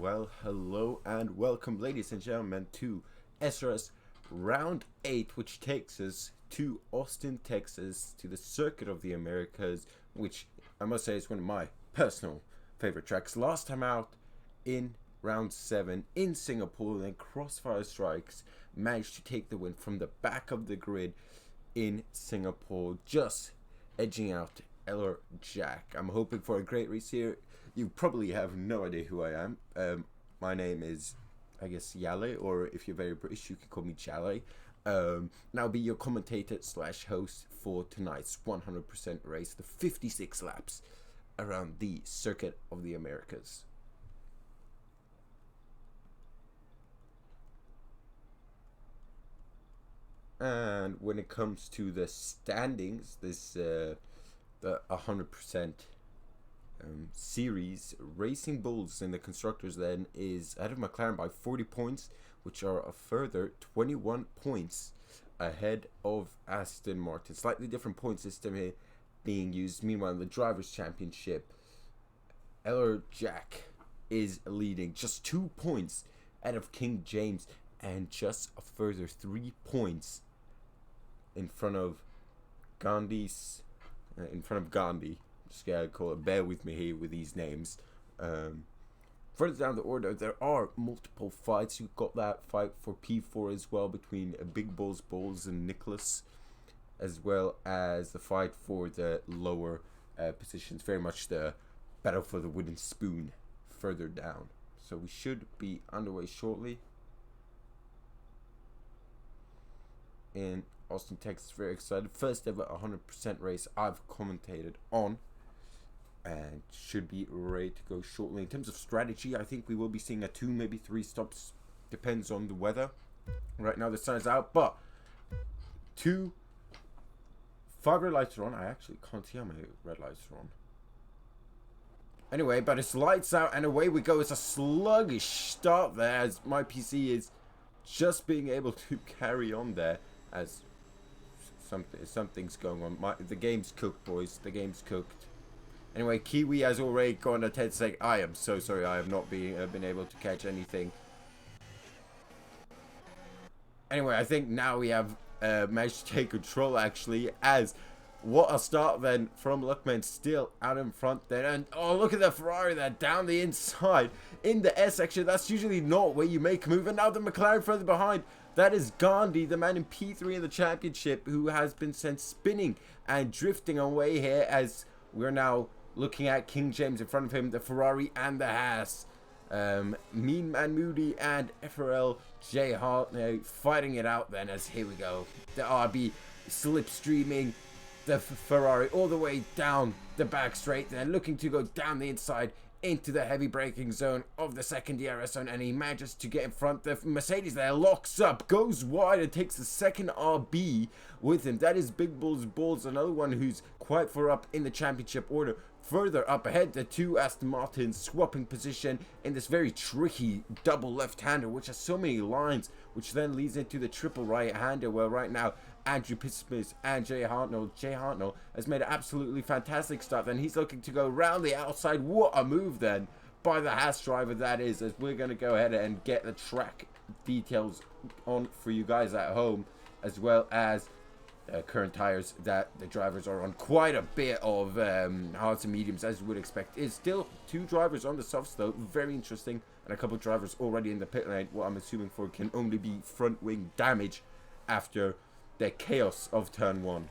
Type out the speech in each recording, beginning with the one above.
Well, hello and welcome, ladies and gentlemen, to SRS Round 8, which takes us to Austin, Texas, to the Circuit of the Americas, which I must say is one of my personal favorite tracks. Last time out in Round 7 in Singapore, then Crossfire Strikes managed to take the win from the back of the grid in Singapore, just edging out Eller Jack. I'm hoping for a great race here. You probably have no idea who I am. My name is, I guess, Yale, or if you're very British, you can call me Jale. And I'll be your commentator / host for tonight's 100% race, the 56 laps around the Circuit of the Americas. And when it comes to the standings, this the 100% series, Racing Bulls in the constructors then is ahead of McLaren by 40 points, which are a further 21 points ahead of Aston Martin. Slightly different point system here being used. Meanwhile, in the Drivers' Championship, Eller Jack is leading just 2 points ahead of King James and just a further 3 points in front of Gandhi. Just gotta call it, bear with me here with these names. Further down the order, there are multiple fights. You've got that fight for P4 as well between Big Balls and Nicholas, as well as the fight for the lower positions. Very much the battle for the wooden spoon further down. So we should be underway shortly in Austin, Texas. Very excited. First ever 100% race I've commentated on, and should be ready to go shortly. In terms of strategy, I think we will be seeing a 2, maybe 3 stops, depends on the weather. Right now the sun is out, but 5 red lights are on. I actually can't see how many red lights are on. Anyway, but it's lights out and away we go. It's a sluggish start there as my PC is just being able to carry on there as something's going on. The game's cooked, boys. The game's cooked. Anyway, Kiwi has already gone ahead saying, I am so sorry, I have not been able to catch anything. Anyway, I think now we have managed to take control, actually, as what a start then from Luckman, still out in front there. And oh, look at the Ferrari there down the inside in the S section. That's usually not where you make a move. And now the McLaren further behind. That is Gandhi, the man in P3 in the championship, who has been sent spinning and drifting away here, as we're now looking at King James in front of him, the Ferrari and the Haas. Mean Man Moody and FRL J Hart now fighting it out then, as here we go. The RB slipstreaming the Ferrari all the way down the back straight, then looking to go down the inside into the heavy braking zone of the second DRS zone, and he manages to get in front. The Mercedes there locks up, goes wide, and takes the second RB with him. That is Big Balls, another one who's quite far up in the championship order. Further up ahead, the 2 Aston Martins swapping position in this very tricky double left-hander, which has so many lines, which then leads into the triple right-hander, where right now Andrew Pittsmith and Jay Hartnell has made an absolutely fantastic start. Then he's looking to go round the outside. What a move then by the Haas driver that is, as we're going to go ahead and get the track details on for you guys at home, as well as current tires that the drivers are on. Quite a bit of hards and mediums, as you would expect. It's still 2 drivers on the softs though, very interesting, and a couple of drivers already in the pit lane. What I'm assuming for can only be front wing damage after the chaos of turn 1.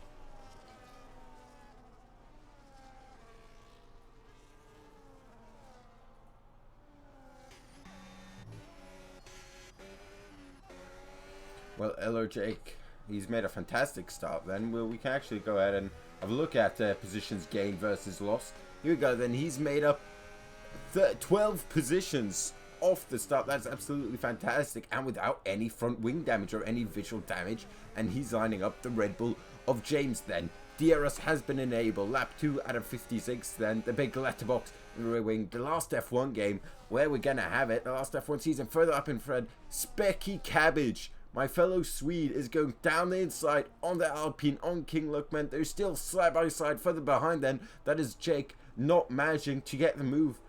Well, Eller Jake, he's made a fantastic start then. Well, we can actually go ahead and have a look at positions gained versus lost. Here we go then. He's made up 12 positions off the start. That's absolutely fantastic, and without any front wing damage or any visual damage. And he's lining up the Red Bull of James then. DRS has been enabled. Lap 2 out of 56 then. The big letterbox in the rear wing. The last F1 game where we're gonna have it. The last F1 season. Further up in front, Specky Cabbage, my fellow Swede, is going down the inside on the Alpine on King Luckman. They're still side by side. Further behind then, that is Jake not managing to get the move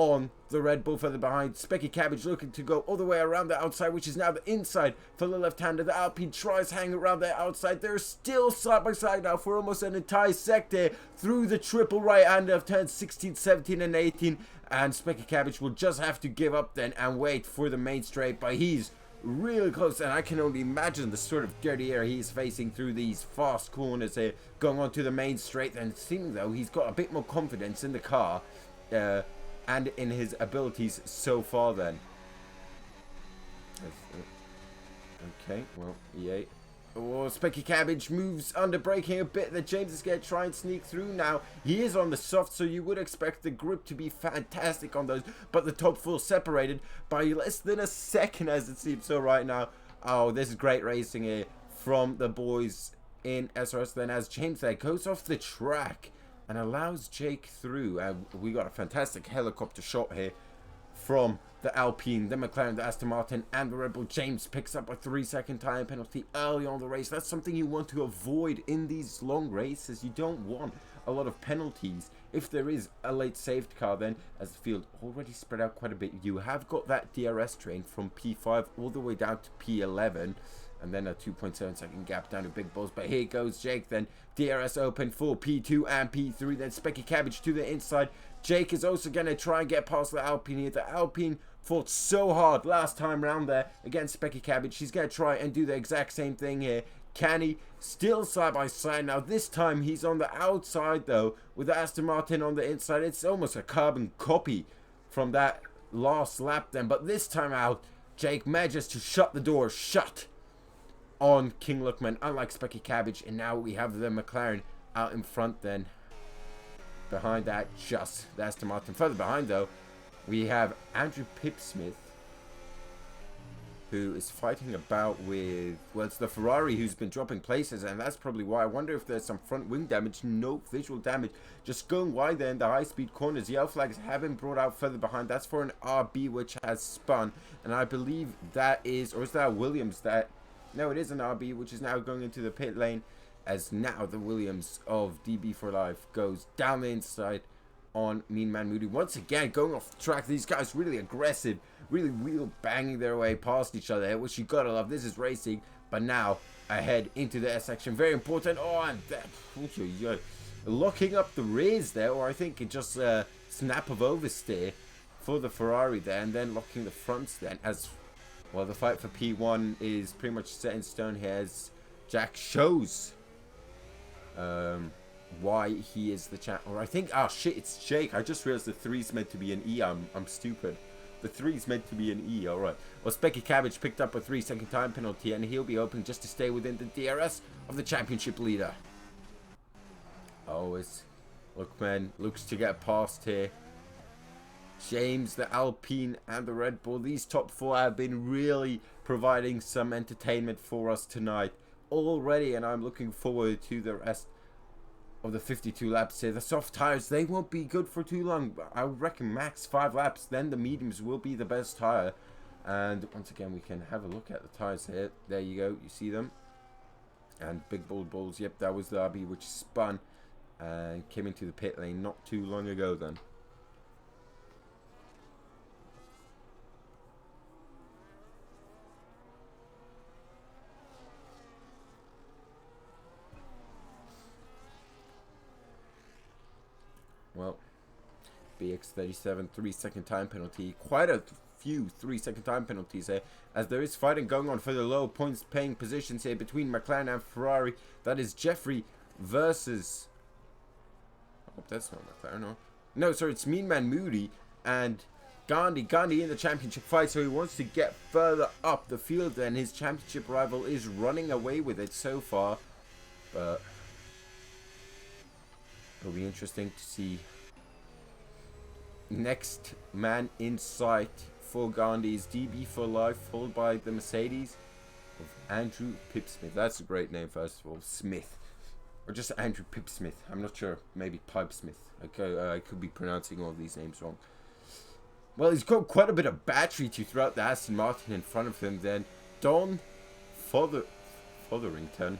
on the Red Bull further behind. Specky Cabbage looking to go all the way around the outside, which is now the inside for the left-hander. The Alpine tries hanging around the outside. They're still side by side now for almost an entire sector through the triple right-hander of turns 16, 17 and 18. And Specky Cabbage will just have to give up then and wait for the main straight, but he's really close, and I can only imagine the sort of dirty air he's facing through these fast corners here, going on to the main straight. And seeming though he's got a bit more confidence in the car and in his abilities so far then. Okay, well, EA. Oh, Specky Cabbage moves under braking a bit. That James is going to try and sneak through now. He is on the soft, so you would expect the grip to be fantastic on those. But the top four separated by less than a second as it seems so right now. Oh, this is great racing here from the boys in SRS then, as James there goes off the track and allows Jake through. We got a fantastic helicopter shot here from the Alpine, the McLaren, the Aston Martin, and the Red Bull. James picks up a 3-second time penalty early on the race. That's something you want to avoid in these long races. You don't want a lot of penalties. If there is a late safety car, then as the field already spread out quite a bit, you have got that DRS train from P5 all the way down to P11. And then a 2.7-second gap down to Big Balls. But here goes Jake then. DRS open for P2 and P3. Then Specky Cabbage to the inside. Jake is also going to try and get past the Alpine here. The Alpine fought so hard last time round there against Specky Cabbage. He's going to try and do the exact same thing here. Can he? Still side by side. Now this time he's on the outside though, with the Aston Martin on the inside. It's almost a carbon copy from that last lap then. But this time out, Jake manages to shut the door shut on King Lookman, unlike Specky Cabbage. And now we have the McLaren out in front then. Behind that, just the Aston Martin. Further behind though, we have Andrew Pipsmith, who is fighting about with, well, it's the Ferrari who's been dropping places, and that's probably why. I wonder if there's some front wing damage. No visual damage, just going wide there in the high speed corners. Yellow flags have been brought out further behind. That's for an RB which has spun, and I believe that is, or is that Williams that, no, it is an RB which is now going into the pit lane, as now the Williams of DB for Life goes down the inside on Mean Man Moody. Once again, going off the track. These guys really aggressive, really wheel banging their way past each other, which you gotta love. This is racing. But now ahead into the S section, very important. Oh, and that, locking up the rears there, or I think it just snap of oversteer for the Ferrari there, and then locking the fronts then, as well. The fight for P1 is pretty much set in stone here, as Jack shows why he is the champ. Or I think, oh shit, it's Jake. I just realized the 3's meant to be an E. I'm stupid. The 3's meant to be an E. Alright. Well, Specky Cabbage picked up a 3-second time penalty, and he'll be hoping just to stay within the DRS of the championship leader. Oh, it's Lookman looks to get past here. James, the Alpine, and the Red Bull. These top four have been really providing some entertainment for us tonight already, and I'm looking forward to the rest of the 52 laps here. The soft tires, they won't be good for too long. I reckon max 5 laps, then the mediums will be the best tire. And once again, we can have a look at the tires here. There you go, you see them. And Big Bold Balls, yep, that was the RB which spun and came into the pit lane not too long ago then. Well, BX37 3-second time penalty. Quite a few 3-second time penalties here, as there is fighting going on for the low points paying positions here between McLaren and Ferrari. That is Jeffrey versus, I hope that's not McLaren. No, sorry, it's Mean Man Moody and Gandhi in the championship fight, so he wants to get further up the field, and his championship rival is running away with it so far. But it'll be interesting to see. Next man in sight for Gandhi is DB for Life, followed by the Mercedes of Andrew Pipsmith. That's a great name, first of all. Smith. Or just Andrew Pipsmith. I'm not sure. Maybe Pipesmith. Okay, I could be pronouncing all these names wrong. Well, he's got quite a bit of battery to throw out the Aston Martin in front of him then. Don Fotherington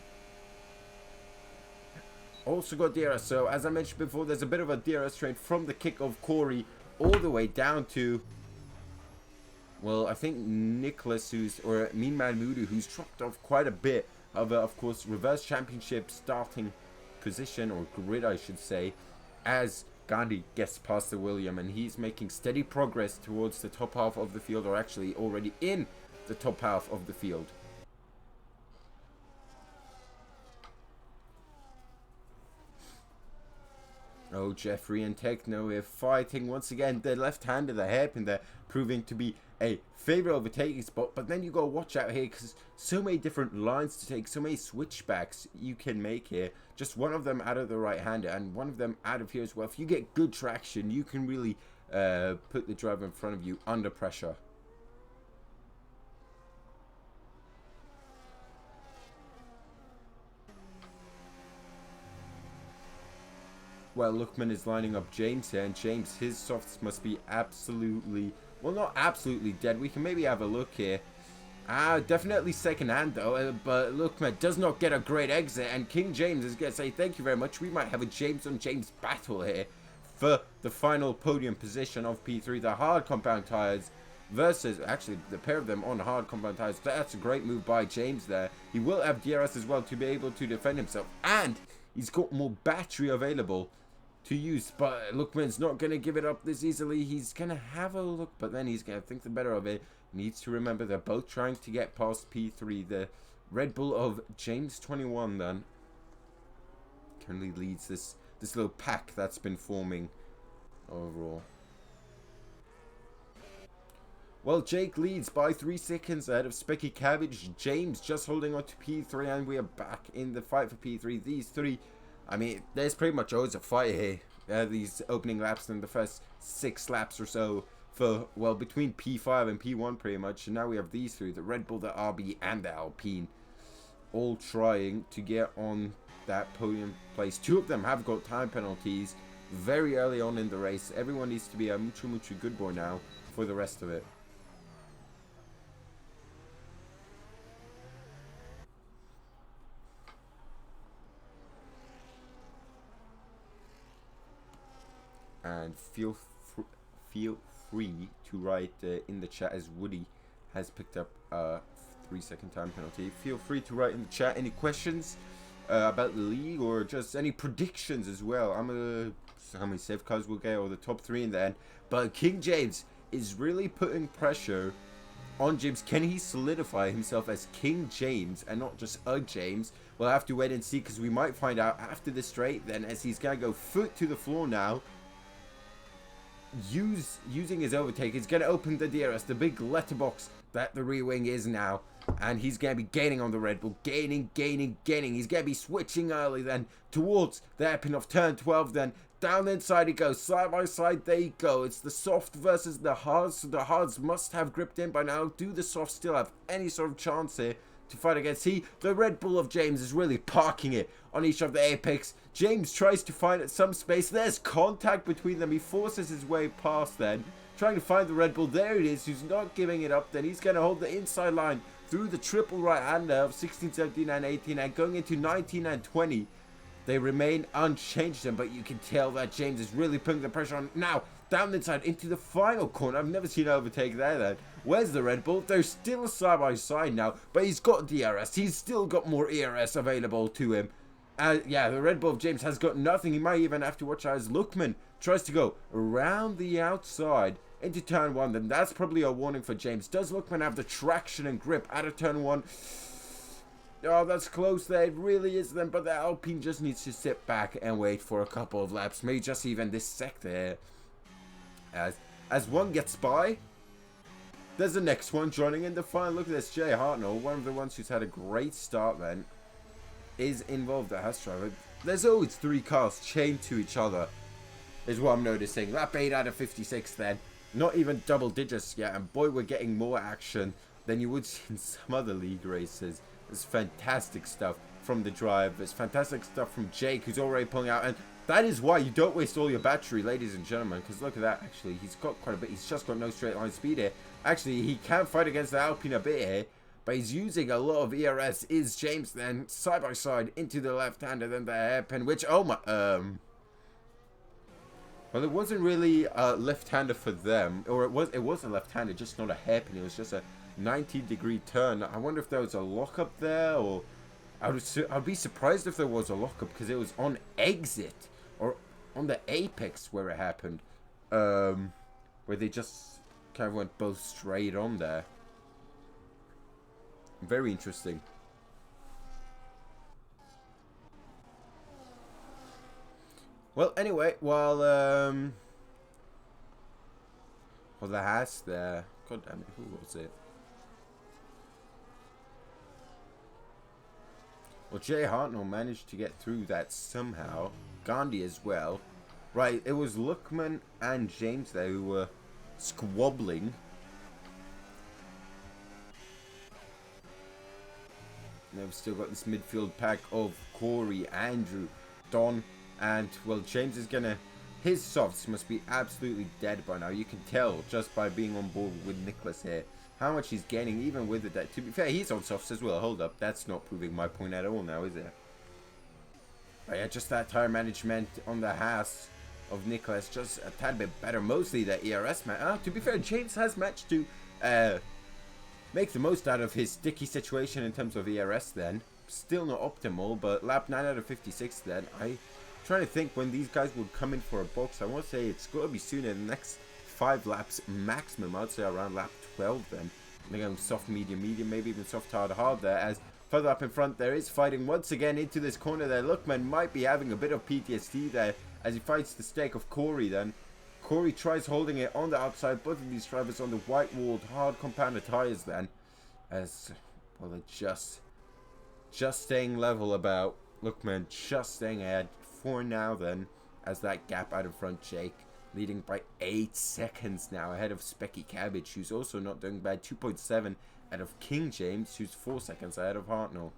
also got DRS. So as I mentioned before, there's a bit of a DRS train from the kick of Corey all the way down to, well, I think Nicholas, or Mean Man Moodoo, who's dropped off quite a bit of course, reverse championship starting position, or grid, I should say, as Gandhi gets past the William, and he's making steady progress towards the top half of the field, or actually already in the top half of the field. Oh, Jeffrey and Techno are fighting once again. The left-hander, the hairpin there, proving to be a favorite overtaking spot. But then you got to watch out here, because so many different lines to take, so many switchbacks you can make here. Just one of them out of the right-hander, and one of them out of here as well. If you get good traction, you can really put the driver in front of you under pressure. Well, Lookman is lining up James here, and James, his softs must be absolutely, well, not absolutely dead. We can maybe have a look here. Definitely second hand though, but Lookman does not get a great exit, and King James is going to say thank you very much. We might have a James on James battle here for the final podium position of P3, the hard compound tires versus, actually, the pair of them on hard compound tires. That's a great move by James there. He will have DRS as well to be able to defend himself, and he's got more battery available to use, but Lookman's not going to give it up this easily. He's going to have a look, but then he's going to think the better of it. Needs to remember they're both trying to get past P3. The Red Bull of James 21 then currently leads this little pack that's been forming overall. Well, Jake leads by 3 seconds ahead of Specky Cabbage. James just holding on to P3, and we are back in the fight for P3. These three, I mean, there's pretty much always a fight here. These opening laps and the first 6 laps or so for, well, between P5 and P1 pretty much. And now we have these three, the Red Bull, the RB, and the Alpine, all trying to get on that podium place. 2 of them have got time penalties very early on in the race. Everyone needs to be a mucho good boy now for the rest of it. And feel free to write in the chat, as Woody has picked up a 3-second time penalty. Feel free to write in the chat any questions about the league, or just any predictions as well. I'm gonna how many safe cars we'll get, or the top 3 in the end. But King James is really putting pressure on James. Can he solidify himself as King James and not just a James? We'll have to wait and see, because we might find out after the straight then, as he's gonna go foot to the floor now. Using his overtake, he's going to open the DRS, the big letterbox that the rear wing is now, and he's going to be gaining on the Red Bull, gaining. He's going to be switching early then towards the hairpin of turn 12 then. Down the inside he goes, side by side they go. It's the soft versus the hards, so the hards must have gripped in by now. Do the softs still have any sort of chance here to fight against? The Red Bull of James is really parking it on each of the apex. James tries to find some space. There's contact between them. He forces his way past then, trying to find the Red Bull. There it is, who's not giving it up. Then he's going to hold the inside line through the triple right-hander of 16, 17, and 18, and going into 19 and 20. They remain unchanged, but you can tell that James is really putting the pressure on. Now, down the inside into the final corner. I've never seen an overtake there then. Where's the Red Bull? They're still side by side now, but he's got DRS. He's still got more ERS available to him. Yeah, the Red Bull of James has got nothing. He might even have to watch out as Lookman tries to go around the outside into turn 1. Then that's probably a warning for James. Does Lookman have the traction and grip out of turn 1? Oh, that's close there. It really is then. But the Alpine just needs to sit back and wait for a couple of laps. Maybe just even this sector. As one gets by, there's the next one joining in the final. Look at this. Jay Hartnell, one of the ones who's had a great start then, is involved at Haas driver. There's always 3 cars chained to each other, is what I'm noticing. Lap 8 out of 56 then. Not even double digits yet. And boy, we're getting more action than you would see in some other league races. There's fantastic stuff from the drive. There's fantastic stuff from Jake, who's already pulling out. And that is why you don't waste all your battery, ladies and gentlemen. Because look at that. Actually, he's got quite a bit. He's just got no straight line speed here. Actually, he can fight against the Alpine a bit here, but he's using a lot of ERS. Is James then side by side into the left-hander, then the hairpin, which, oh my, Well, it wasn't really a left-hander for them, or it was a left-hander, just not a hairpin. It was just a 90-degree turn. I wonder if there was a lockup there, or I'd be surprised if there was a lockup because it was on exit or on the apex where it happened, where they just kind of went both straight on there. Very interesting. Well, anyway, while the Haas there, god damn it, who was it? Well, Jay Hartnell managed to get through that somehow. Gandhi as well. Right, it was Luckman and James there who were squabbling. And they've still got this midfield pack of Corey, Andrew, Don, and, well, James is gonna... His softs must be absolutely dead by now. You can tell just by being on board with Nicholas here how much he's gaining, even with it. That, to be fair, he's on softs as well. Hold up, that's not proving my point at all now, is it? But yeah, just that tire management on the Haas of Nicholas, just a tad bit better. Mostly the ERS match. To be fair, James has managed to make the most out of his sticky situation in terms of ERS then. Still not optimal, but lap 9 out of 56 then. I'm trying to think when these guys would come in for a box. I want to say it's got to be soon in the next 5 laps maximum. I'd say around lap 12 then. They're going soft, medium, medium, maybe even soft, hard, hard there. As further up in front, there is fighting once again into this corner there. Lookman might be having a bit of PTSD there as he fights the stake of Corey then. Corey tries holding it on the outside. Both of these drivers on the white-walled, hard compounded tires then. As, well, they're just staying level about. Lookman just staying ahead for now then. As that gap out in front, Jake leading by 8 seconds now ahead of Specky Cabbage, who's also not doing bad. 2.7 out of King James, who's 4 seconds ahead of Hartnell.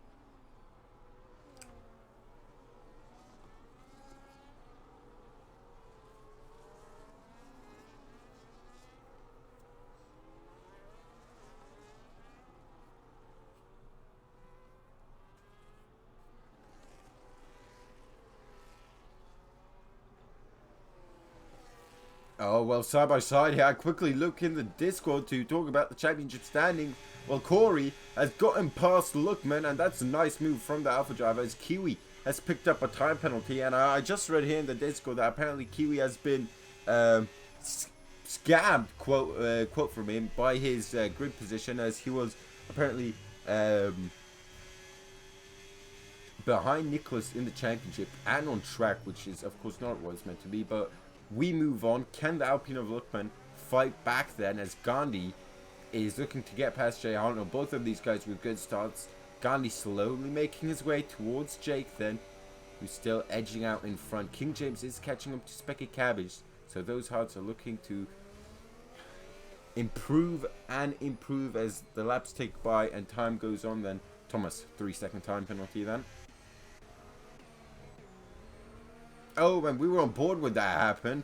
Oh, well, side by side here, I quickly look in the Discord to talk about the championship standing. Well, Corey has gotten past Lookman, and that's a nice move from the Alpha driver as Kiwi has picked up a time penalty. And I just read here in the Discord that apparently Kiwi has been scammed, quote from him, by his grid position, as he was apparently behind Nicholas in the championship and on track, which is, of course, not what it's meant to be, but... We move on. Can the Alpine of Lookman fight back then as Gandhi is looking to get past Jay Hartnell? Both of these guys with good starts. Gandhi slowly making his way towards Jake then, who's still edging out in front. King James is catching up to Specky Cabbage. So those hearts are looking to improve and improve as the laps take by and time goes on then. Thomas, 3-second time penalty then. Oh, and we were on board when that happened.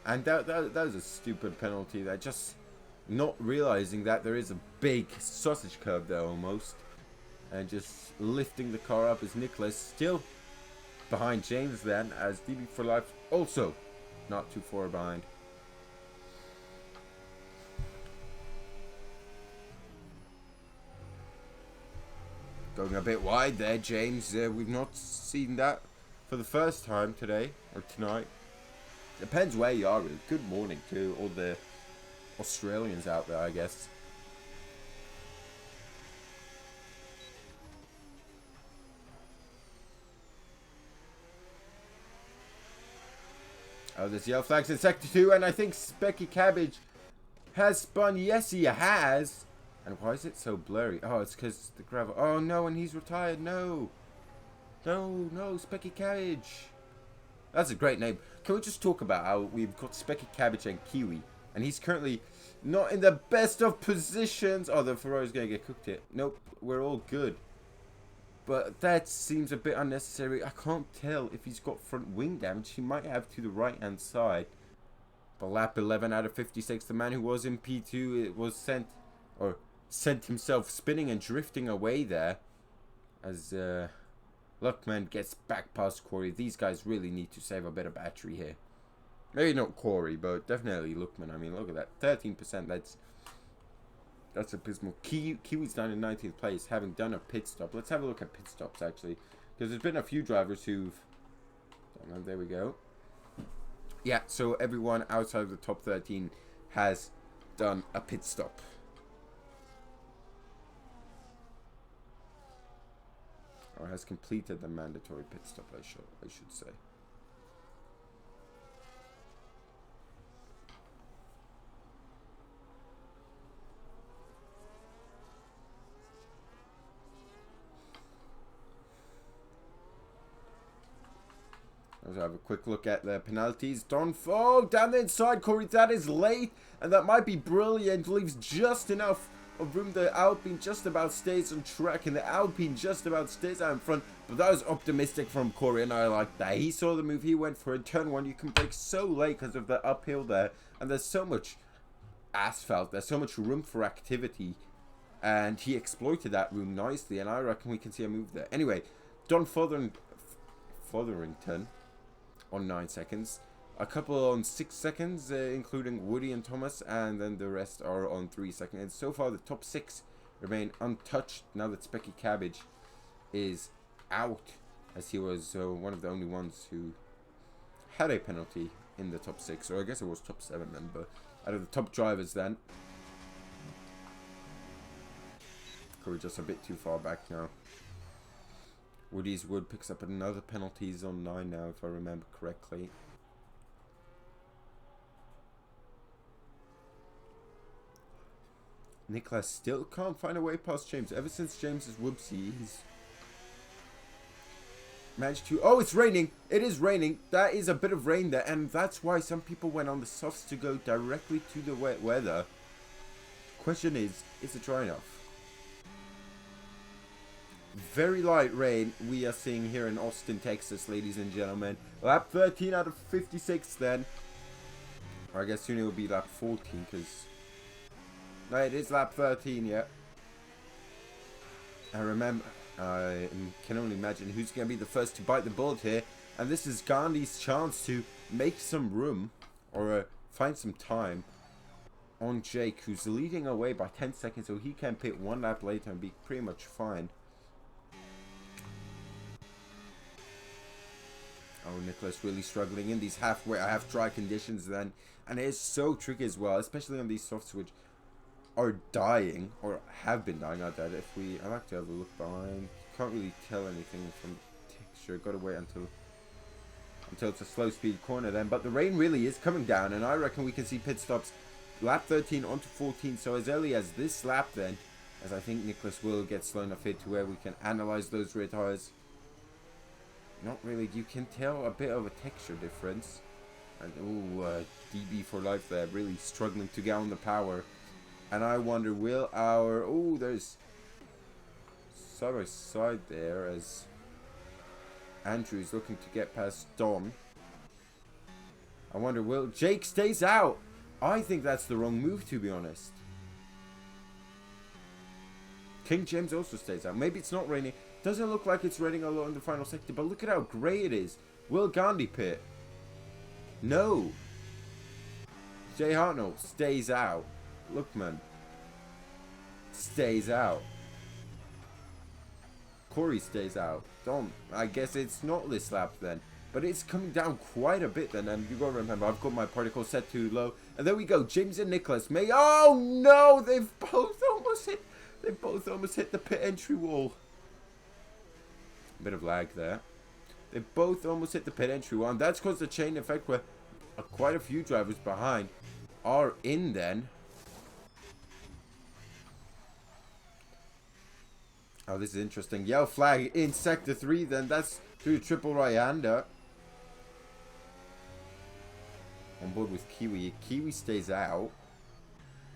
And that was a stupid penalty. That just not realizing that there is a big sausage curve there almost. And just lifting the car up as Nicholas still behind James then. As DB for Life also not too far behind. Going a bit wide there, James. We've not seen that for the first time today, or tonight. Depends where you are, really. Good morning to all the Australians out there, I guess. Oh, there's yellow flags in Sector 2, and I think Specky Cabbage has spun. Yes, he has. And why is it so blurry? Oh, it's because the gravel. Oh, no, and he's retired. No. No, Specky Cabbage. That's a great name. Can we just talk about how we've got Specky Cabbage and Kiwi, and he's currently not in the best of positions. Oh, the Ferrari's going to get cooked here. Nope, we're all good. But that seems a bit unnecessary. I can't tell if he's got front wing damage. He might have to the right-hand side. But lap 11 out of 56, the man who was in P2 it was sent himself spinning and drifting away there. As Luckman gets back past Corey. These guys really need to save a bit of battery here. Maybe not Corey, but definitely Lookman. I mean, look at that. 13%. That's abysmal. Kiwi's down in 19th place, having done a pit stop. Let's have a look at pit stops, actually. Because there's been a few drivers who've... Oh, there we go. Yeah, so everyone outside of the top 13 has done a pit stop. Or has completed the mandatory pit stop, I should say. Let's have a quick look at the penalties. Down the inside, Corey. That is late, and that might be brilliant. Leaves just enough of room. The Alpine just about stays on track, and the Alpine just about stays out in front. But that was optimistic from Corey, and I like that. He saw the move. He went for it. Turn one, you can brake so late because of the uphill there, and there's so much asphalt. There's so much room for activity, and he exploited that room nicely, and I reckon we can see a move there. Anyway, Don Fotherington on 9 seconds, a couple on 6 seconds, including Woody and Thomas, and then the rest are on 3 seconds. And so far the top 6 remain untouched now that Specky Cabbage is out, as he was one of the only ones who had a penalty in the top 6, or I guess it was top 7 then, but out of the top drivers then. Corey just a bit too far back now. Woody's Wood picks up another penalty. He's on 9 now, if I remember correctly. Nicholas still can't find a way past James. Ever since James's whoopsie, he's managed to... Oh, it's raining! It is raining. That is a bit of rain there, and that's why some people went on the softs to go directly to the wet weather. Question is it dry enough? Very light rain we are seeing here in Austin, Texas, ladies and gentlemen. Lap 13 out of 56 then. Or I guess soon it will be lap 14 because... No, it is lap 13, yeah. I remember, I can only imagine who's going to be the first to bite the bullet here. And this is Gandhi's chance to make some room or find some time on Jake, who's leading away by 10 seconds, so he can pit one lap later and be pretty much fine. Oh, Nicholas really struggling in these half-dry conditions then. And it is so tricky as well, especially on these softs which are dying, or have been dying. I doubt if I like to have a look behind. Can't really tell anything from texture. Gotta wait until it's a slow speed corner then. But the rain really is coming down, and I reckon we can see pit stops lap 13 onto 14. So as early as this lap then, as I think Nicholas will get slow enough here to where we can analyze those rear tires. Not really. You can tell a bit of a texture difference. And DB for life there, really struggling to get on the power. And I wonder, will our... Oh, there's side by side there as Andrew is looking to get past Dom. I wonder, will... Jake stays out! I think that's the wrong move, to be honest. King James also stays out. Maybe it's not raining. Doesn't look like it's raining a lot in the final sector, but look at how grey it is. Will Gandhi pit? No. Jay Hartnell stays out. Lookman stays out. Corey stays out. Dom, I guess it's not this lap then. But it's coming down quite a bit then. And you gotta remember, I've got my particle set too low. And there we go. James and Nicholas may... Oh no! They've both almost hit the pit entry wall. A bit of lag there. They both almost hit the pit entry wall, and that's caused the chain effect where quite a few drivers behind are in then. Oh, this is interesting. Yellow flag in sector 3 then. That's through triple right-hander. On board with Kiwi. Kiwi stays out.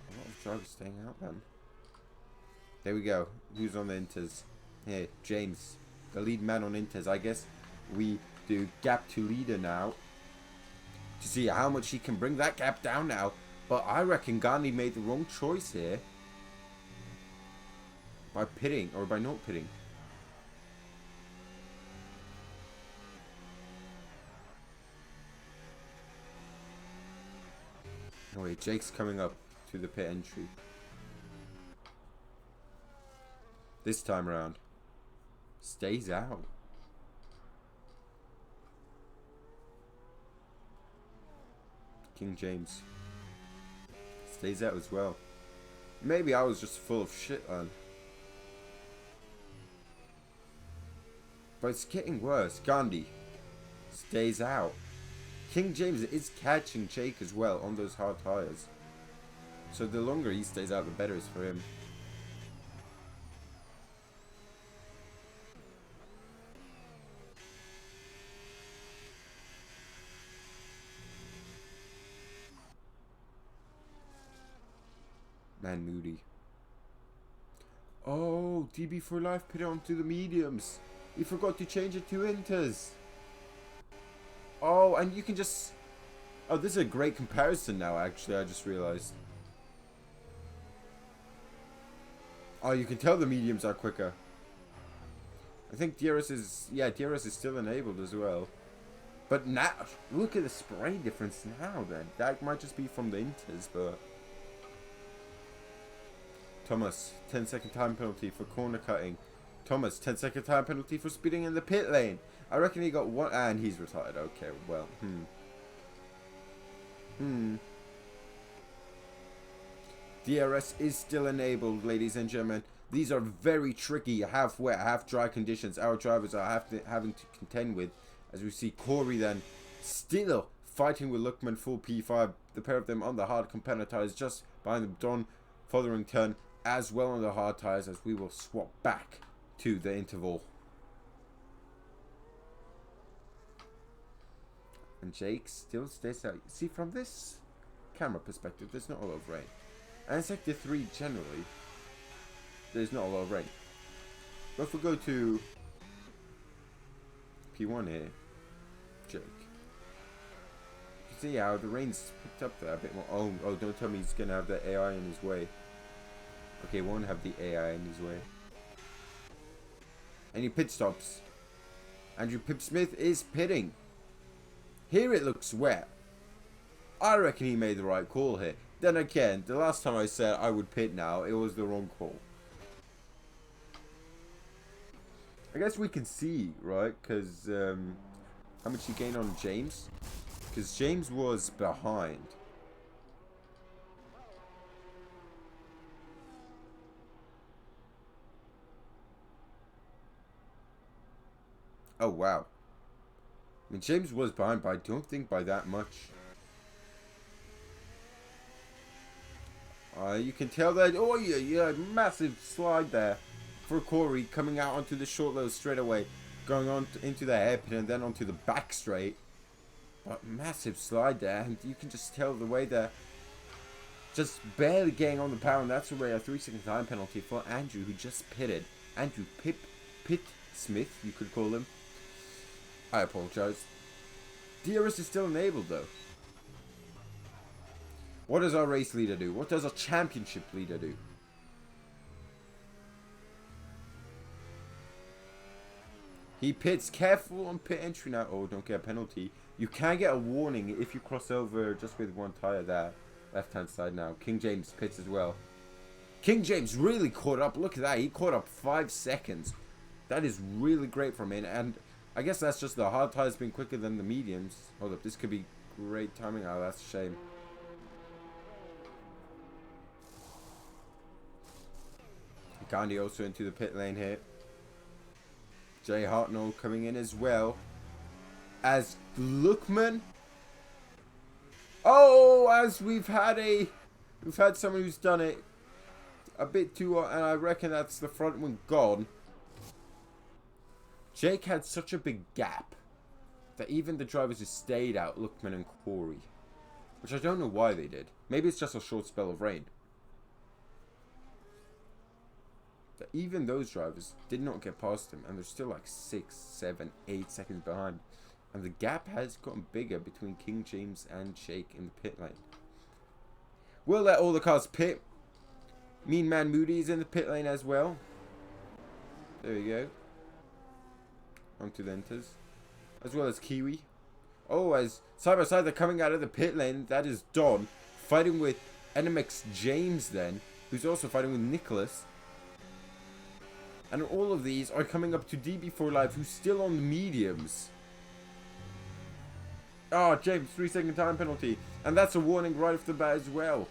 A lot of drivers staying out then. There we go. Who's on the Inters? Here, James. The lead man on Inters. I guess we do gap to leader now to see how much he can bring that gap down now. But I reckon Gandhi made the wrong choice here by pitting, or by not pitting. Oh wait, Jake's coming up to the pit entry. This time around. Stays out. King James. Stays out as well. Maybe I was just full of shit, man. But it's getting worse. Gandhi stays out. King James is catching Jake as well on those hard tires. So the longer he stays out, the better it's for him. Man, Moody. Oh, DB for life put it onto the mediums. He forgot to change it to inters. Oh, and you can just... Oh, this is a great comparison now, actually. I just realized. Oh, you can tell the mediums are quicker. I think DRS is... Yeah, DRS is still enabled as well. But now... Look at the spray difference now, then. That might just be from the inters, but... Thomas, 10-second time penalty for corner cutting. Thomas, 10-second time penalty for speeding in the pit lane. I reckon he got one, and he's retired. Okay, well, DRS is still enabled, ladies and gentlemen. These are very tricky, half wet, half dry conditions our drivers are having to contend with. As we see Corey then still fighting with Luckman full P5. The pair of them on the hard competitors just behind them. Don Fotherington as well on the hard tires, as we will swap back to the interval. And Jake still stays out. See, from this camera perspective, there's not a lot of rain. And in Sector 3 generally, there's not a lot of rain. But if we go to P1 here, Jake, you can see how the rain's picked up there a bit more. Oh, don't tell me he's going to have the AI in his way. Okay, won't have the AI in his way. And he pit stops. Andrew Pip Smith is pitting. Here it looks wet. I reckon he made the right call here. Then again, the last time I said I would pit now, it was the wrong call. I guess we can see, right? Because how much he gained on James? Because James was behind. Oh, wow. I mean, James was behind, but I don't think by that much. You can tell that... Oh, yeah, massive slide there for Corey, coming out onto the short low straight away, going on into the hairpin and then onto the back straight. But massive slide there, and you can just tell the way there. Just barely getting on the power, and that's already a 3-second time penalty for Andrew, who just pitted. Andrew Pit Smith, you could call him. I apologize. DRS is still enabled though. What does our race leader do? What does our championship leader do? He pits. Careful on pit entry now. Oh, don't get a penalty. You can get a warning if you cross over just with one tire there. Left hand side now. King James pits as well. King James really caught up. Look at that. He caught up 5 seconds. That is really great from him. And I guess that's just the hard tires being quicker than the mediums. Hold up, this could be great timing. Oh, that's a shame. Gandhi also into the pit lane here. Jay Hartnell coming in as well. As Luckman. Oh, as we've had someone who's done it a bit too, and I reckon that's the front one gone. Jake had such a big gap that even the drivers who stayed out, Luckman and Corey, which I don't know why they did. Maybe it's just a short spell of rain. That even those drivers did not get past him, and they're still like 6, 7, 8 seconds behind. And the gap has gotten bigger between King James and Jake in the pit lane. We'll let all the cars pit. Mean Man Moody is in the pit lane as well. There we go. Onto the enters, as well as Kiwi. Oh, as side by side they're coming out of the pit lane. That is Don fighting with NMX James then, who's also fighting with Nicholas. And all of these are coming up to DB4 Live, who's still on the mediums. Oh, James, 3-second time penalty. And that's a warning right off the bat as well.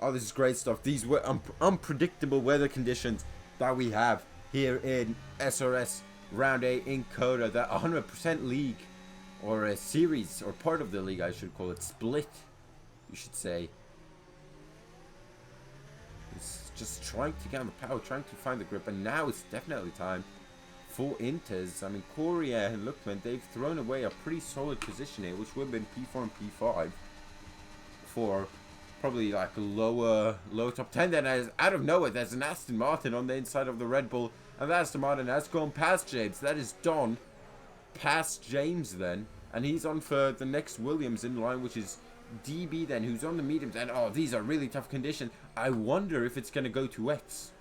Oh, this is great stuff. These unpredictable weather conditions that we have here in SRS Round 8 in COTA. That 100% league, or a series, or part of the league I should call it. Split, you should say. It's just trying to get on the power, trying to find the grip. And now it's definitely time for Inters. I mean, Korea and Lookman, they've thrown away a pretty solid position here, which would have been P4 and P5 for probably like a low top 10. Then as out of nowhere, there's an Aston Martin on the inside of the Red Bull, and that Aston Martin has gone past James. That is Don past James then, and he's on for the next Williams in line, which is DB then, who's on the mediums. And oh, these are really tough conditions. I wonder if it's going to go to wets,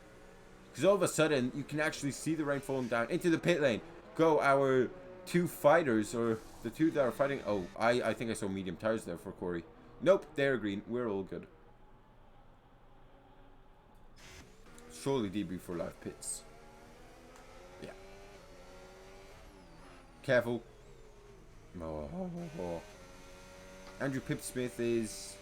because all of a sudden you can actually see the rain falling down into the pit lane. Go our two fighters, or the two that are fighting. Oh, I think I saw medium tires there for Corey. Nope, they're green. We're all good. Surely DB4 Live pits. Yeah. Careful. Oh. Andrew Pipsmith is...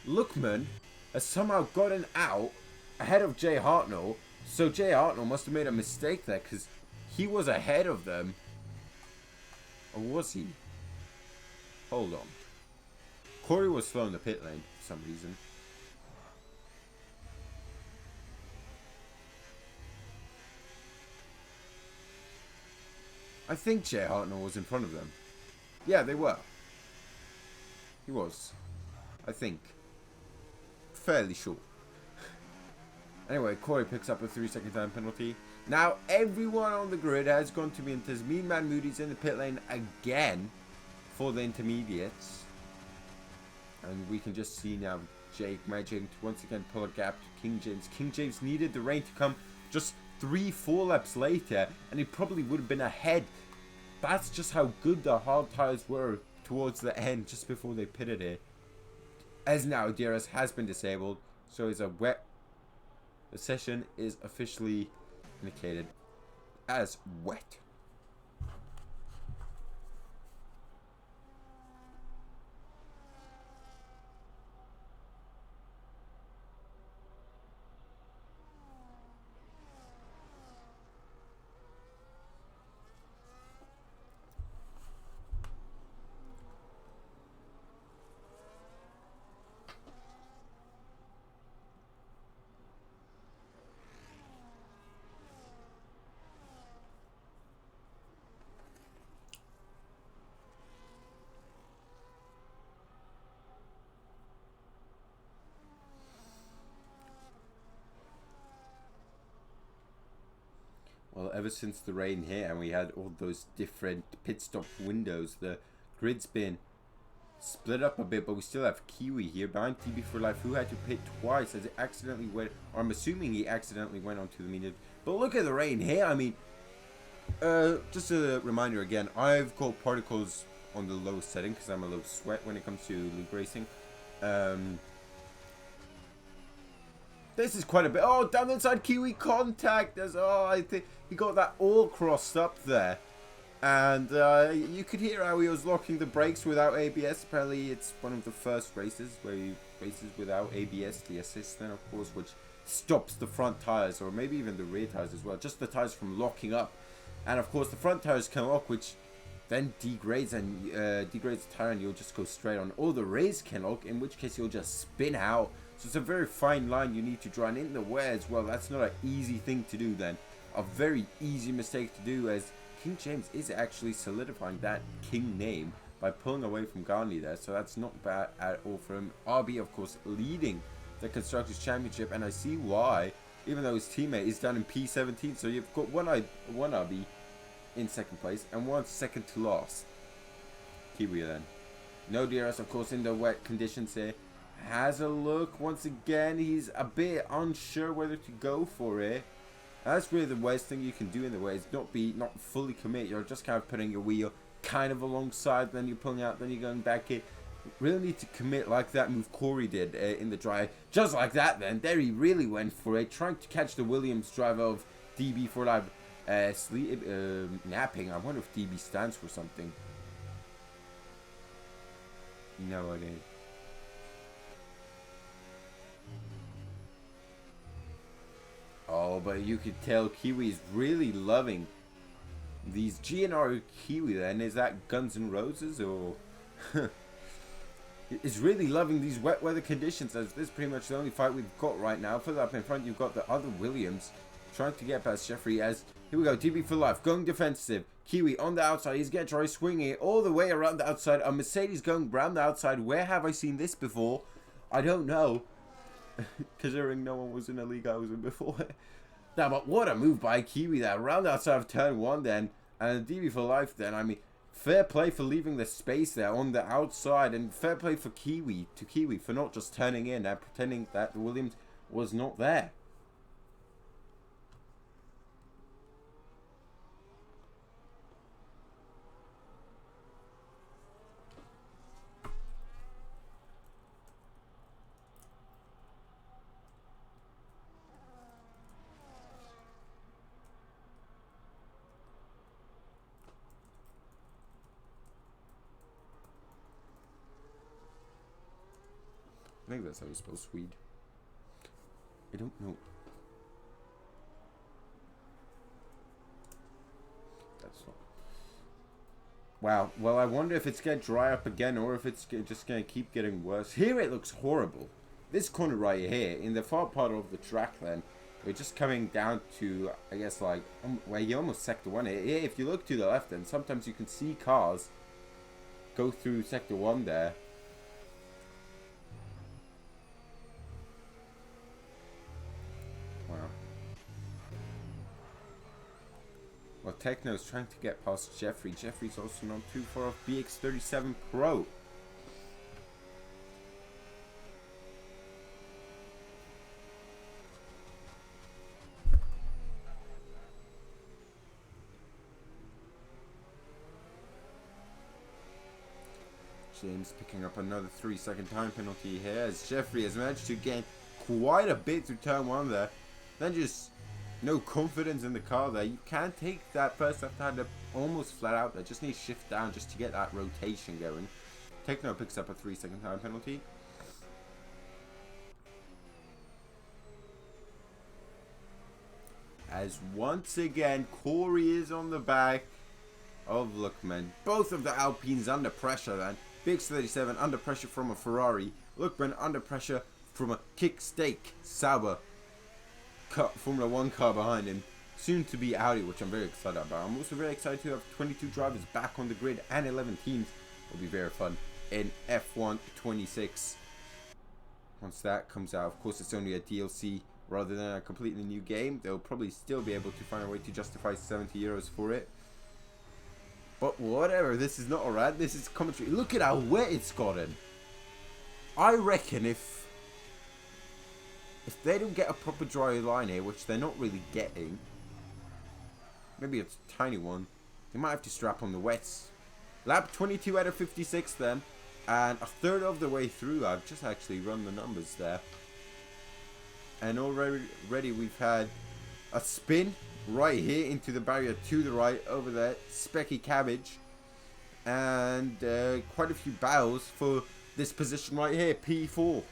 Lookman has somehow gotten out ahead of Jay Hartnell. So Jay Hartnell must have made a mistake there, because he was ahead of them. Or was he? Hold on. Corey was slow in the pit lane for some reason. I think Jay Hartnell was in front of them. Yeah, they were. He was. I think. Fairly sure. Anyway, Corey picks up a 3-second time penalty. Now, everyone on the grid has gone to be into Mean Man Moody's in the pit lane again for the intermediates. And we can just see now Jake managing to once again pull a gap to King James. King James needed the rain to come just 3-4 laps later, and he probably would have been ahead. That's just how good the hard tires were towards the end, just before they pitted it. As now DRS has been disabled, so it's a wet. The session is officially indicated as wet. Well, ever since the rain hit and we had all those different pit stop windows, the grid's been split up a bit, but we still have Kiwi here behind DB4 Life, who had to pit twice as it accidentally went, or I'm assuming he accidentally went onto the medium. But look at the rain here. I mean, just a reminder again, I've got particles on the lowest setting because I'm a low sweat when it comes to league racing. This is quite a bit. Oh, down the inside, Kiwi contact. There's, oh, I think he got that all crossed up there. And you could hear how he was locking the brakes without ABS. Apparently, it's one of the first races where he races without ABS, the assist then, of course, which stops the front tires, or maybe even the rear tires as well. Just the tires from locking up. And, of course, the front tires can lock, which then degrades the tire, and you'll just go straight on. Or the rears can lock, in which case you'll just spin out. So it's a very fine line you need to draw, and in the wear as well. That's not an easy thing to do then. A very easy mistake to do, as King James is actually solidifying that King name by pulling away from Gandhi there. So that's not bad at all for him. RB, of course, leading the Constructors' Championship, and I see why, even though his teammate is down in P17. So you've got one RB in second place and one second to last. Kiwi then. No DRS, of course, in the wet conditions here. Has a look once again. He's a bit unsure whether to go for it. That's really the worst thing you can do in the way, is not fully commit. You're just kind of putting your wheel kind of alongside, then you're pulling out, then you're going back in. Really need to commit like that move Corey did in the dry. Just like that then. There he really went for it. Trying to catch the Williams drive of DB for live. Napping. I wonder if DB stands for something. No idea. Oh, but you could tell Kiwi is really loving these GNR Kiwi then. Is that Guns N' Roses or... is really loving these wet weather conditions, as this is pretty much the only fight we've got right now. Further up in front, you've got the other Williams trying to get past Jeffrey, as here we go, DB for life, going defensive. Kiwi on the outside, he's getting try swinging it all the way around the outside. A Mercedes going around the outside. Where have I seen this before? I don't know. Considering no one was in a league I was in before. Now, but what a move by Kiwi there. Around the outside of turn 1 then. And DB for life then. I mean, fair play for leaving the space there on the outside. And fair play for Kiwi for not just turning in and pretending that the Williams was not there. I think that's how you spell Swede. I don't know. That's not. Wow. Well, I wonder if it's going to dry up again or if it's just going to keep getting worse. Here it looks horrible. This corner right here, in the far part of the track then, we're just coming down to, I guess, like, where you almost sector 1. If you look to the left then, sometimes you can see cars go through sector 1 there. Well, Techno's trying to get past Jeffrey. Jeffrey's also not too far off BX37 Pro. James picking up another 3-second time penalty here, as Jeffrey has managed to gain quite a bit through turn 1 there. Then just no confidence in the car there. You can't take that first left hander almost flat out there. Just need to shift down just to get that rotation going. Techno picks up a 3-second time penalty. As once again, Corey is on the back of Lookman. Both of the Alpines under pressure then. BX37 under pressure from a Ferrari. Lookman under pressure from a Kickstake Sauber Formula 1 car behind him, soon to be Audi, which I'm very excited about. I'm also very excited to have 22 drivers back on the grid and 11 teams. Will be very fun in F1 26. Once that comes out, of course, it's only a DLC rather than a completely new game. They'll probably still be able to find a way to justify €70 for it. But whatever, this is not a rant, this is commentary. Look at how wet it's gotten. I reckon if they don't get a proper dry line here, which they're not really getting, maybe it's a tiny one, they might have to strap on the wets. Lap 22 out of 56 then, and a third of the way through. I've just actually run the numbers there. And already we've had a spin right here into the barrier to the right over there, specky cabbage, and quite a few bows for this position right here, P4.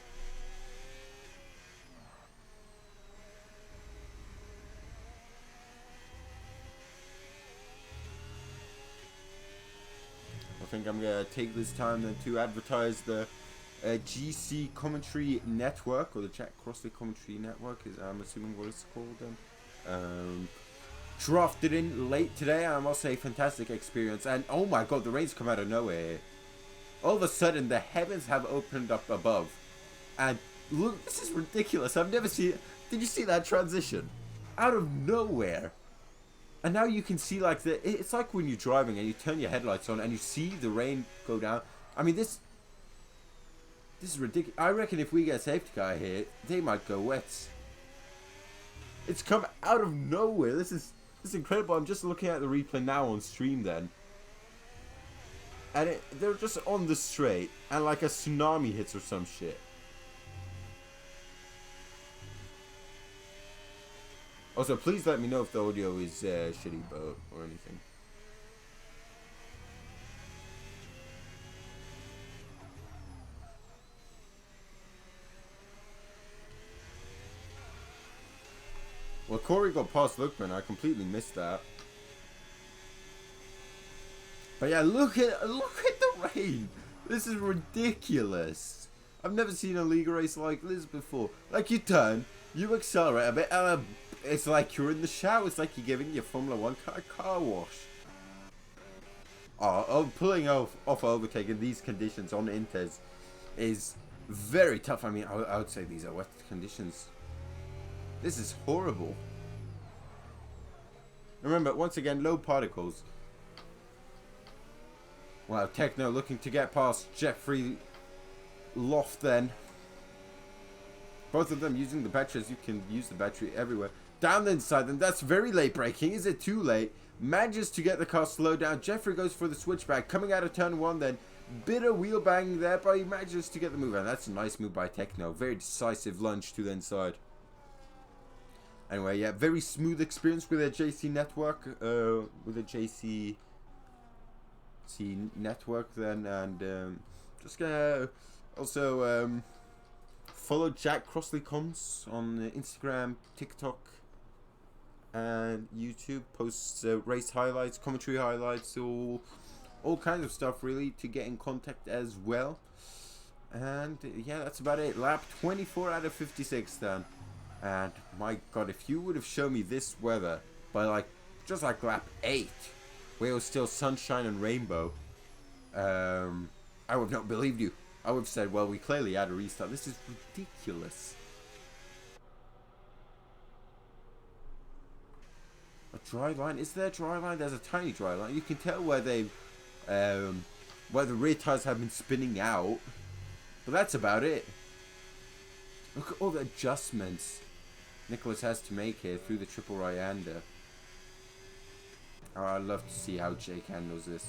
I think I'm going to take this time then to advertise the JCC Commentary Network, or the JackCrossleyComms Network, is I'm assuming what it's called. Drafted in late today, I must say, fantastic experience. And oh my god, the rain's come out of nowhere. All of a sudden, the heavens have opened up above. And look, this is ridiculous. I've never seen it. Did you see that transition? Out of nowhere. And now you can see, like, it's like when you're driving and you turn your headlights on and you see the rain go down. I mean, this is ridiculous. I reckon if we get a safety car here, they might go wet. It's come out of nowhere. This is incredible. I'm just looking at the replay now on stream then. And they're just on the straight, and like a tsunami hits or some shit. Also, please let me know if the audio is shitty or anything. Well, Corey got past Lookman. I completely missed that. But yeah, look at the rain. This is ridiculous. I've never seen a league race like this before. Like, you turn, you accelerate a bit, and it's like you're in the shower. It's like you're giving your Formula 1 car wash. Oh, pulling off overtake in these conditions on Inters is very tough. I mean, I would say these are wet conditions. This is horrible. Remember, once again, low particles. Well, Techno looking to get past Jeffrey Loft then. Both of them using the batteries. You can use the battery everywhere. Down the inside them. That's very late braking. Is it too late? Manages to get the car slowed down. Jeffrey goes for the switchback. Coming out of turn 1 then. Bit of wheel banging there, but he manages to get the move. And that's a nice move by Techno. Very decisive lunge to the inside. Anyway, yeah, very smooth experience with a JC Network. With a JCC Network then. And just gonna also follow JackCrossleyComms on Instagram, TikTok, and YouTube. Posts race highlights, commentary highlights, all kinds of stuff really to get in contact as well. And yeah, that's about it. Lap 24 out of 56 then. And my god, if you would have shown me this weather by just like lap 8, where it was still sunshine and rainbow, I would have not believed you. I would have said, well, we clearly had a restart. This is ridiculous. A dry line? Is there a dry line? There's a tiny dry line. You can tell where they've where the rear tires have been spinning out, but that's about it. Look at all the adjustments Nicholas has to make here through the triple Ryander. Oh, I'd love to see how Jake handles this.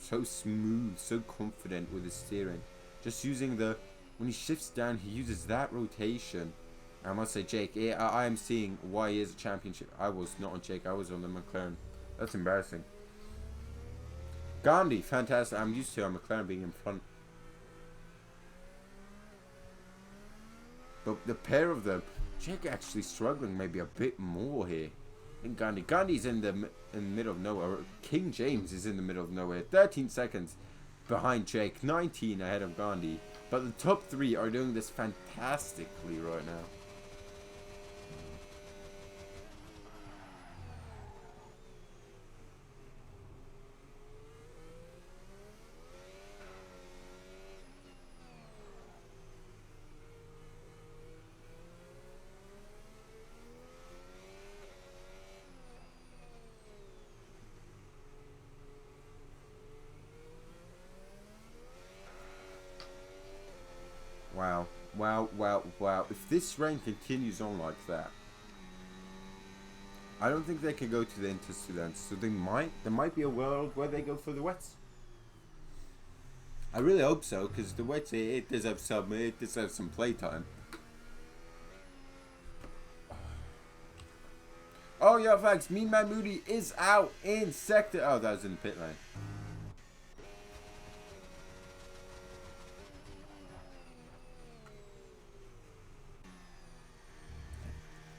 So smooth, so confident with his steering. Just using when he shifts down, he uses that rotation. I must say, Jake, I am seeing why he is a championship. I was not on Jake, I was on the McLaren. That's embarrassing. Gandhi, fantastic. I'm used to our McLaren being in front. But the pair of them, Jake actually struggling maybe a bit more here. I think Gandhi's in the middle of nowhere. King James is in the middle of nowhere. 13 seconds behind Jake. 19 ahead of Gandhi. But the top 3 are doing this fantastically right now. Wow. If this rain continues on like that, I don't think they can go to the Interstudents. So there might be a world where they go for the wets. I really hope so, because the wets, it deserves some playtime. Oh yeah, thanks. Mean Man Moody is out in sector. Oh, that was in the pit lane.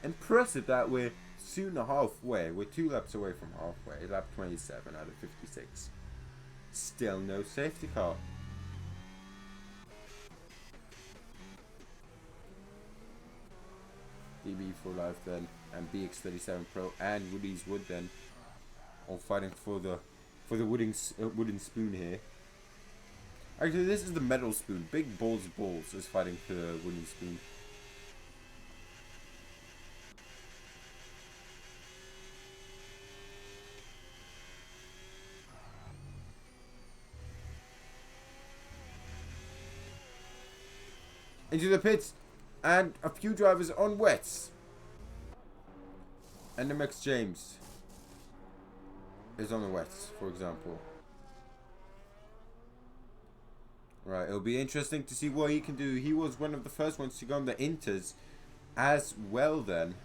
Impressive that we're soon halfway. We're 2 laps away from halfway. Lap 27 out of 56. Still no safety car. DB for life then, and BX37 Pro and Woody's Wood then, all fighting for the wooden spoon here. Actually, this is the metal spoon. Big Balls is fighting for the wooden spoon. Into the pits, and a few drivers on wets. And MX James. is on the wets, for example. Right, it'll be interesting to see what he can do. He was one of the first ones to go on the inters as well then.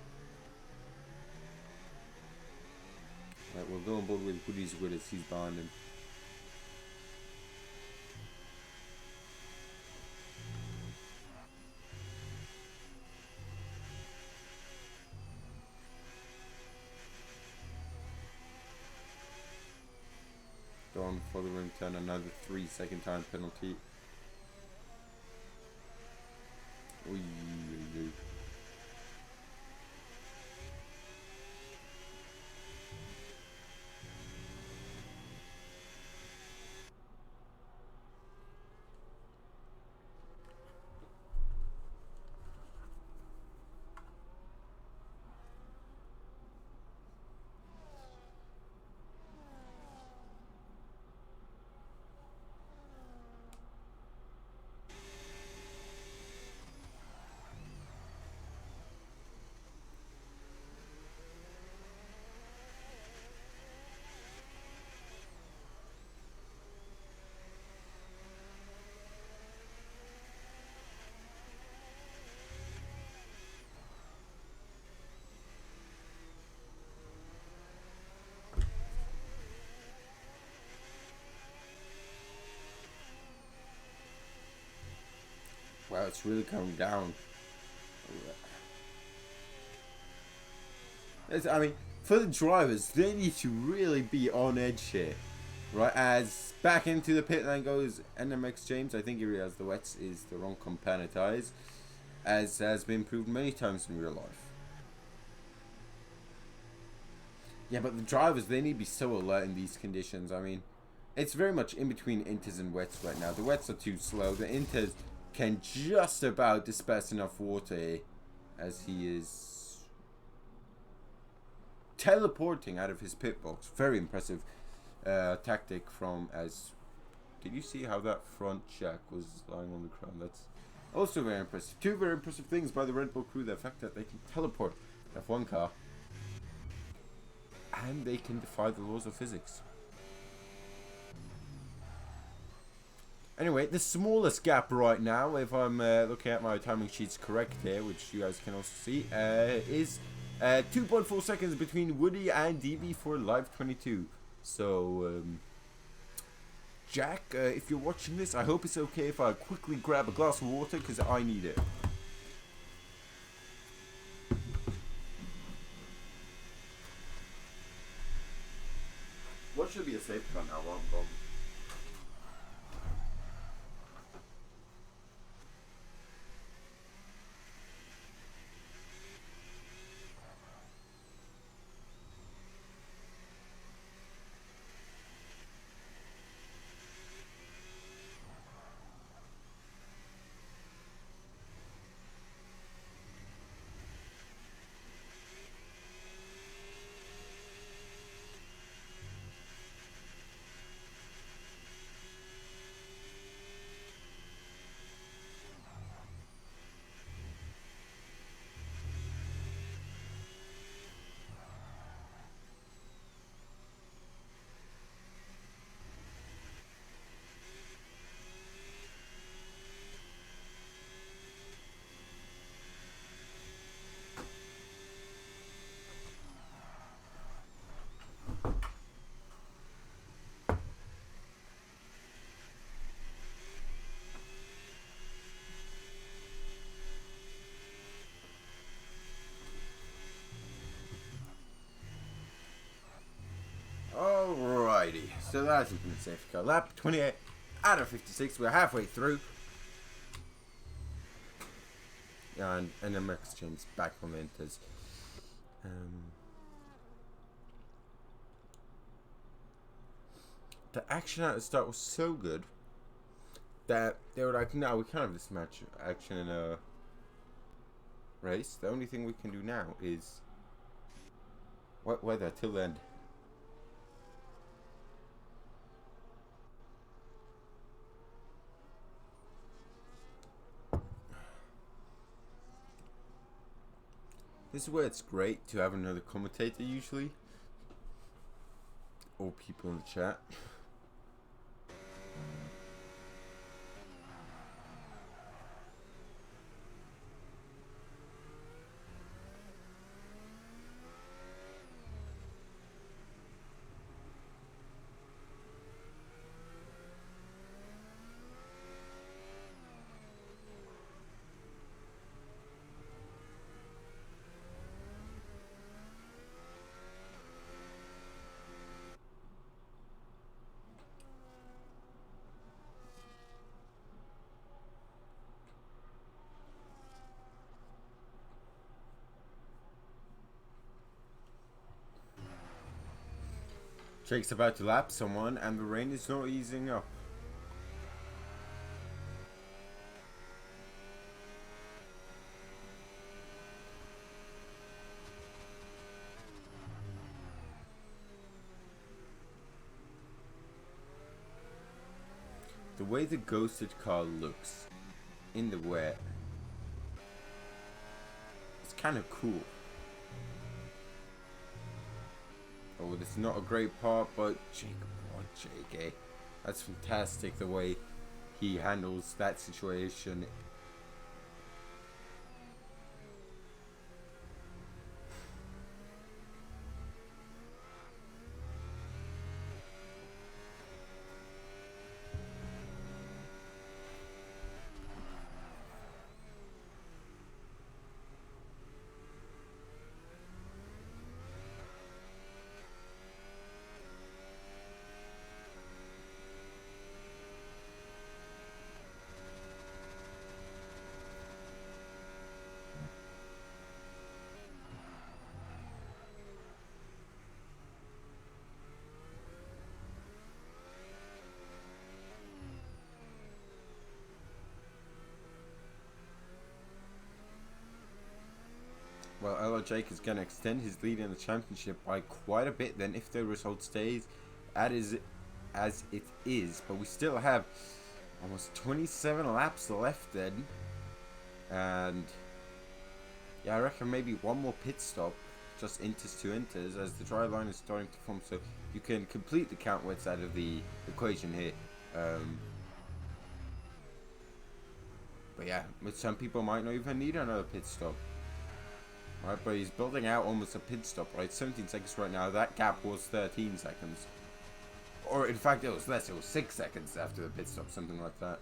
Right, we'll go on board with Woody's with us. He's behind him. Go on for the rim turn, another 3-second time penalty. Oy, oy, oy. Wow, it's really coming down. I mean, for the drivers, they need to really be on edge here. Right, as back into the pit lane goes NMX James. I think he realized the wets is the wrong commentators, as has been proved many times in real life. Yeah, but the drivers, they need to be so alert in these conditions. I mean, it's very much in between inters and wets right now. The wets are too slow. The inters can just about disperse enough water as he is teleporting out of his pit box. Very impressive tactic from as... Did you see how that front jack was lying on the ground? That's also very impressive. Two very impressive things by the Red Bull crew. The fact that they can teleport F1 car and they can defy the laws of physics. Anyway, the smallest gap right now, if I'm looking at my timing sheets correct here, which you guys can also see, is 2.4 seconds between Woody and DB for Live 22. So, Jack, if you're watching this, I hope it's okay if I quickly grab a glass of water, because I need it. What should be a safe gun now? One problem. Alrighty, so that's been a safety car lap. 28 out of 56. We're halfway through. And NMX James back on the inters. The action at the start was so good that they were like, no, we can't have this match action in a race. The only thing we can do now is wet weather till then. This is where it's great to have another commentator usually. All people in the chat. Jake's about to lap someone, and the rain is not easing up. The way the ghosted car looks in the wet, it's kind of cool. Oh, this is not a great part, but Jake, what Jake, eh? That's fantastic the way he handles that situation. Well, LR Jake is going to extend his lead in the championship by quite a bit then if the result stays as it is. But we still have almost 27 laps left then. And yeah, I reckon maybe one more pit stop, just inters to inters, as the dry line is starting to form. So you can complete the count wets out of the equation here. But yeah, some people might not even need another pit stop. Right, but he's building out almost a pit stop, right? 17 seconds right now. That gap was 13 seconds. Or in fact, it was less. It was 6 seconds after the pit stop, something like that.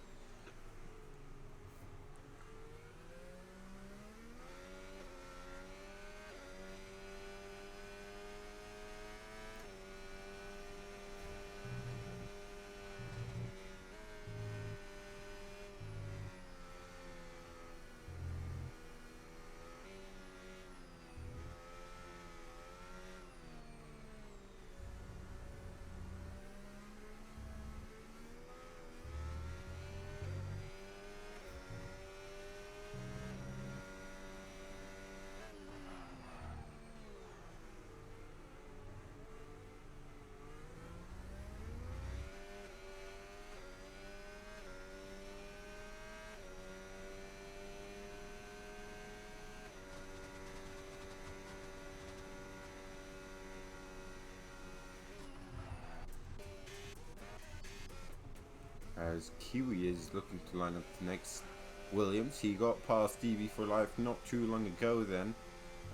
As Kiwi is looking to line up the next Williams. He got past Stevie for Life not too long ago then,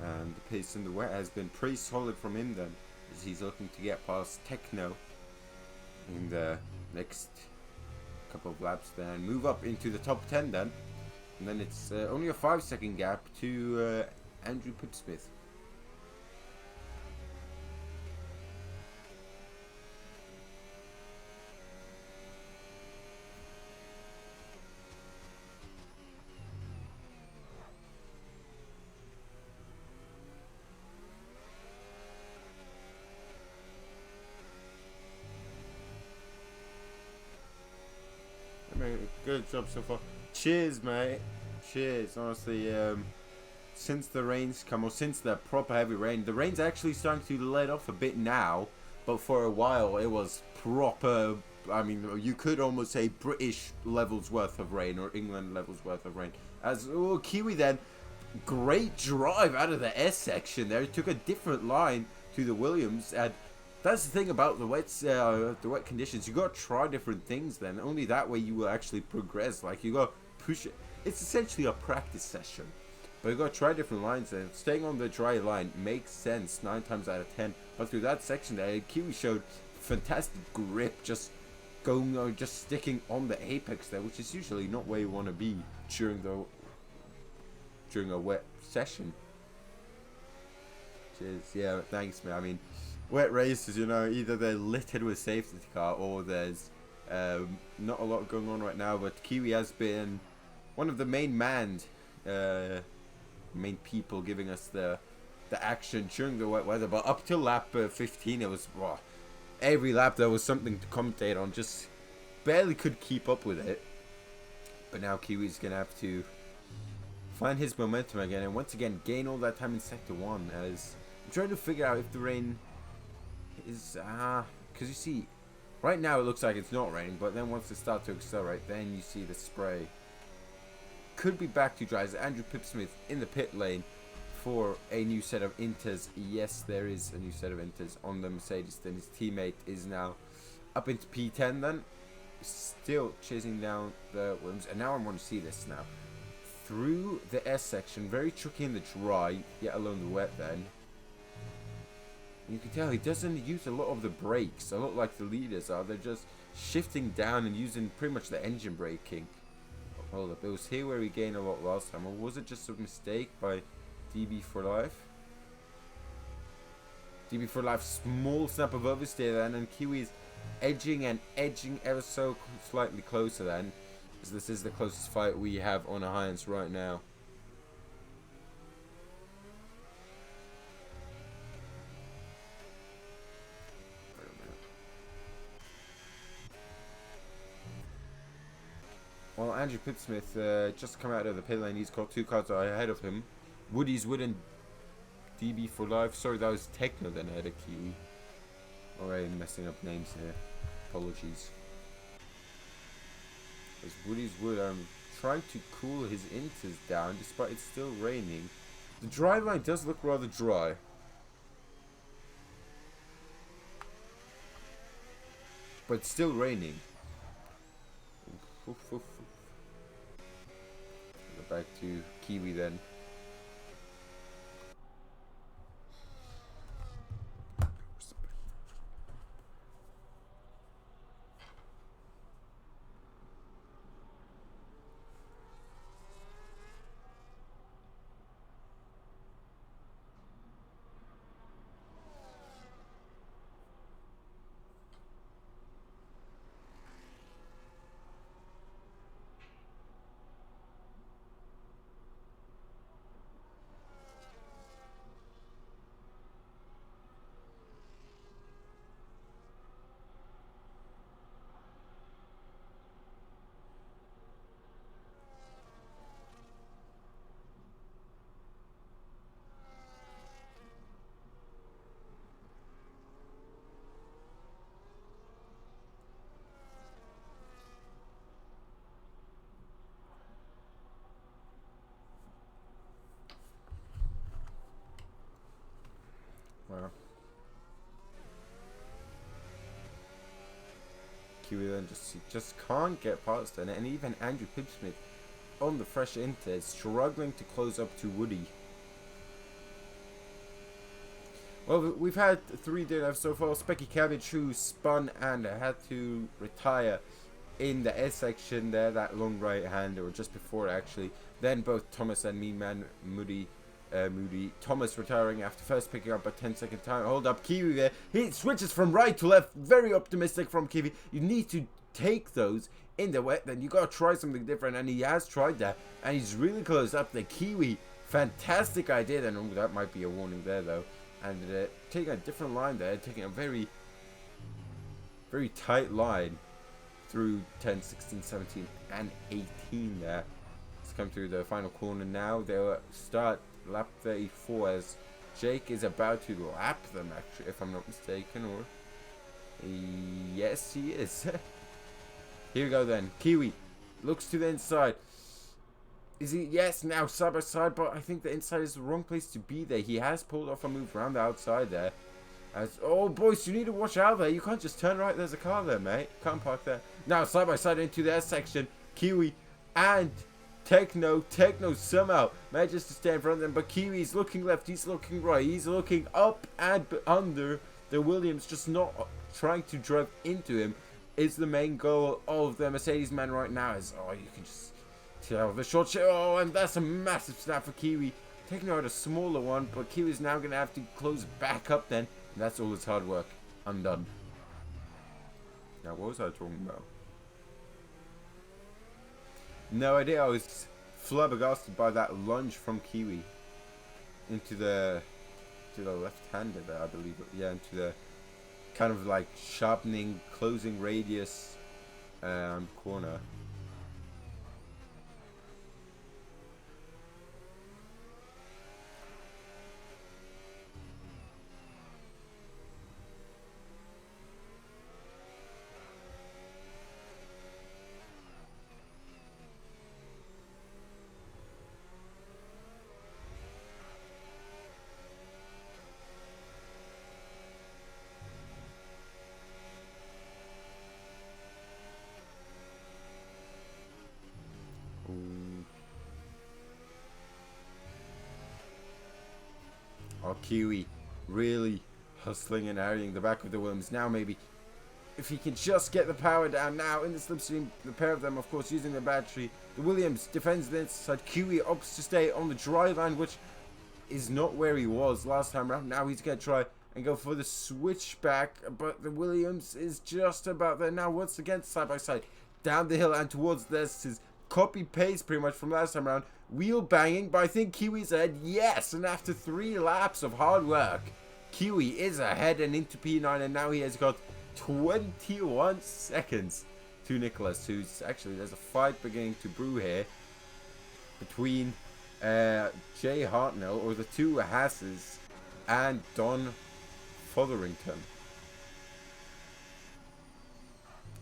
and the pace in the wet has been pretty solid from him then, as he's looking to get past Techno in the next couple of laps then, move up into the top 10 then, and then it's only a 5-second gap to Andrew Pipsmith. Good job so far. Cheers, mate. Cheers. Honestly, since the rains come, or since the proper heavy rain, the rain's actually starting to let off a bit now, but for a while it was proper. I mean, you could almost say British levels worth of rain, or England levels worth of rain. As Kiwi then, great drive out of the S section there. He took a different line to the Williams, and That's the thing about the wet conditions. You got to try different things. Then only that way you will actually progress. Like you got to push it. It's essentially a practice session, but you got to try different lines. And staying on the dry line makes sense 9 times out of 10. But through that section there, Kiwi showed fantastic grip, just going, just sticking on the apex there, which is usually not where you want to be during a wet session. Yeah, thanks, man. I mean, wet races, you know, either they're littered with safety car or there's not a lot going on right now. But Kiwi has been one of the main people giving us the action during the wet weather. But up till lap 15, it was every lap there was something to commentate on. Just barely could keep up with it. But now Kiwi's gonna have to find his momentum again and once again gain all that time in sector 1. As I'm trying to figure out if the rain is because you see right now it looks like it's not raining, but then once it starts to accelerate, then you see the spray. Could be back to dry. As Andrew Pipsmith in the pit lane for a new set of inters. Yes, there is a new set of inters on the Mercedes. Then his teammate is now up into P10 then, still chasing down the Williams. And now I want to see this now through the S section, very tricky in the dry, yet alone the wet. Then you can tell he doesn't use a lot of the brakes, a lot like the leaders are. They're just shifting down and using pretty much the engine braking. Hold up, it was here where we gained a lot last time, or was it just a mistake by DB for Life? DB for Life, small snap of oversteer then, and Kiwi's edging ever so slightly closer then, as this is the closest fight we have on Alliance right now. Well, Andrew Pipsmith just come out of the pit lane. He's got 2 cars ahead of him. Woody's Wood and DB for Life. Sorry, that was Techno then ahead of Kiwi. Alright, messing up names here. Apologies. As Woody's Wood, I'm trying to cool his inters down despite it's still raining. The dry line does look rather dry. But it's still raining. Oof, oof, oof. Go back to Kiwi then. Wow. Kiwi then just can't get past it, and even Andrew Pipsmith on the fresh inter is struggling to close up to Woody. Well, we've had 3 DNFs so far. Specky Cabbage, who spun and had to retire in the S section there, that long right hand, or just before actually. Then both Thomas and Mean Man Moody. Thomas retiring after first picking up a 10-second time. Hold up, Kiwi there. He switches from right to left. Very optimistic from Kiwi. You need to take those in the wet. Then you gotta try something different, and he has tried that, and he's really close up. The Kiwi, fantastic idea. Then oh, that might be a warning there though. And taking a different line there, taking a very, very tight line through 10, 16, 17, and 18 there. Let's come through the final corner now. They'll start lap 34 as Jake is about to lap them, actually, if I'm not mistaken, or yes, he is. Here we go then. Kiwi looks to the inside. Is he? Yes, now side by side, but I think the inside is the wrong place to be there. He has pulled off a move around the outside there, Oh, boys, you need to watch out there. You can't just turn right. There's a car there, mate. Can't park there. Now, side by side into their section. Kiwi and Techno. Techno somehow manages to stay in front of them. But Kiwi's looking left. He's looking right. He's looking up and under. The Williams just not trying to drive into him is the main goal of the Mercedes man right now. Oh, you can just tell the short shot. Oh, and that's a massive snap for Kiwi. Taking out a smaller one, but Kiwi's now going to have to close back up then. And that's all his hard work undone. Now, what was I talking about? No idea. I was flabbergasted by that lunge from Kiwi into the left-hander there, I believe. Yeah, into the kind of like sharpening, closing radius corner. Oh, Kiwi really hustling and harrying the back of the Williams. Now maybe if he can just get the power down now in the slipstream, the pair of them of course using the battery. The Williams defends the inside. Kiwi opts to stay on the dry line, which is not where he was last time around. Now he's going to try and go for the switchback, but the Williams is just about there. Now once again side by side down the hill and towards this is copy paste pretty much from last time around. Wheel banging, but I think Kiwi's ahead. Yes, and after 3 laps of hard work, Kiwi is ahead and into P9, and now he has got 21 seconds to Nicholas, who's actually, there's a fight beginning to brew here between Jay Hartnell, or the two Hasses, and Don Fotherington.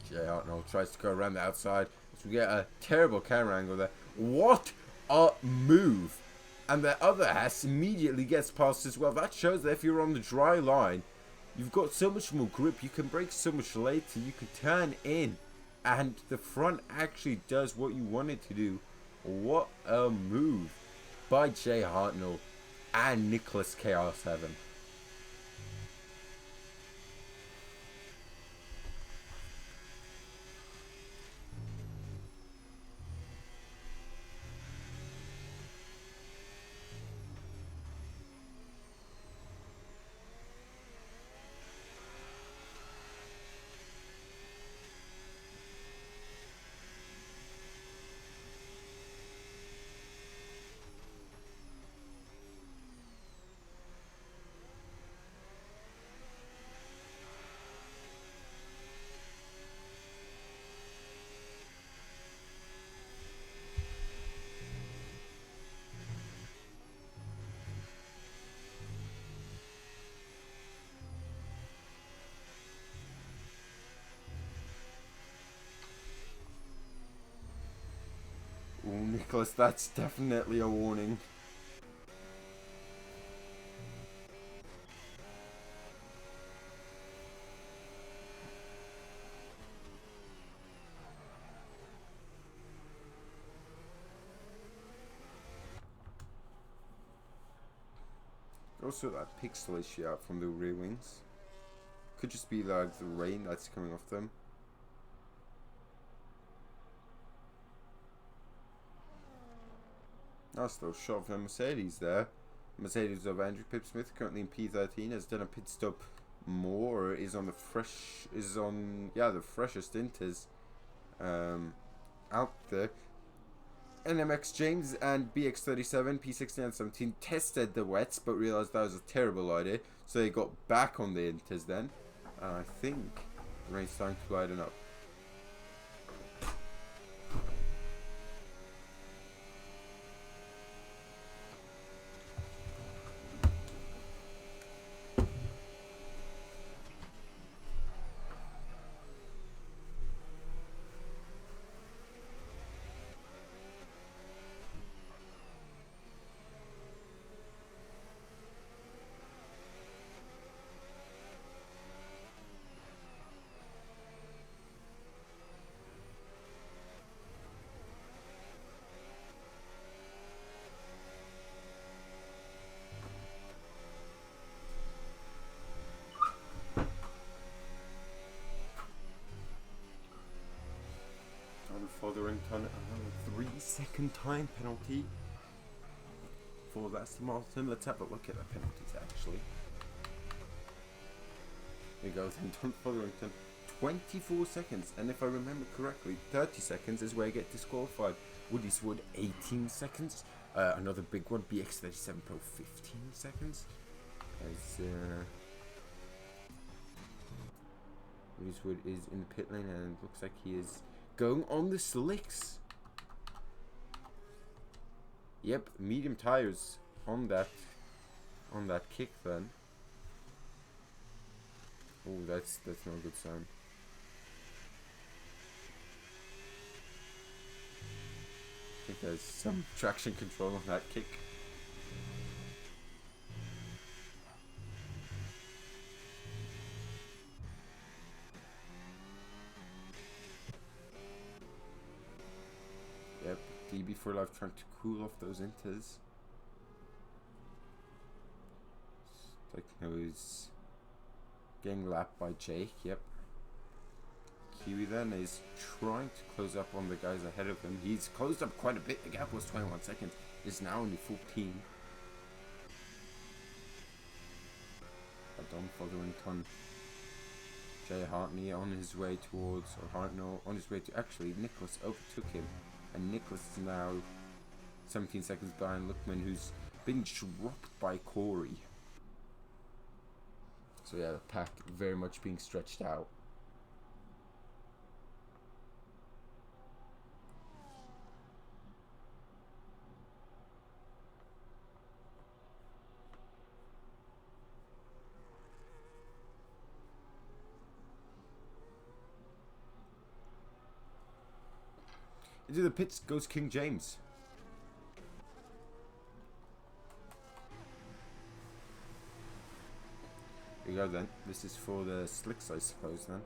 Jay Hartnell tries to go around the outside, so we get a terrible camera angle there. What a move! And the other Hass immediately gets past as well. That shows that if you're on the dry line, you've got so much more grip, you can brake so much later, you can turn in, and the front actually does what you want it to do. What a move by Jay Hartnell and Nicholas KR7. Oh, Nicholas, that's definitely a warning. Also, that pixel issue out from the rear wings. Could just be like the rain that's coming off them. Nice little shot of a Mercedes there. Mercedes of Andrew Pipsmith, currently in P13, has done a pit stop more. Is on the the freshest Inters out there. NMX James and BX37, P16 and 17 tested the wets, but realised that was a terrible idea, so they got back on the Inters then. And I think the rain's starting to lighten up. second time penalty for Aston Martin. Let's have a look at the penalties actually. There you go, then Fotherington. 24 seconds, and if I remember correctly, 30 seconds is where I get disqualified. Woody's Wood 18 seconds. Another big one, BX37 Pro 15 seconds. As Woody's Wood is in the pit lane and it looks like he is going on the slicks. Yep, medium tires on that kick then. Oh, that's no good sign. I think there's some traction control on that kick. Yep, DB for life trying to cool off those inters. Like now he's getting lapped by Jake, yep. Kiwi then is trying to close up on the guys ahead of him. He's closed up quite a bit. The gap was 21 seconds. It's now only 14. Don Fotherington. Jay Hartney on his way towards, or Hartnell on his way to, actually Nicholas overtook him. And Nicholas is now 17 seconds behind Lookman, who's been dropped by Corey. So yeah, the pack very much being stretched out. Into the pits goes King James. Here we go then. This is for the slicks, I suppose then.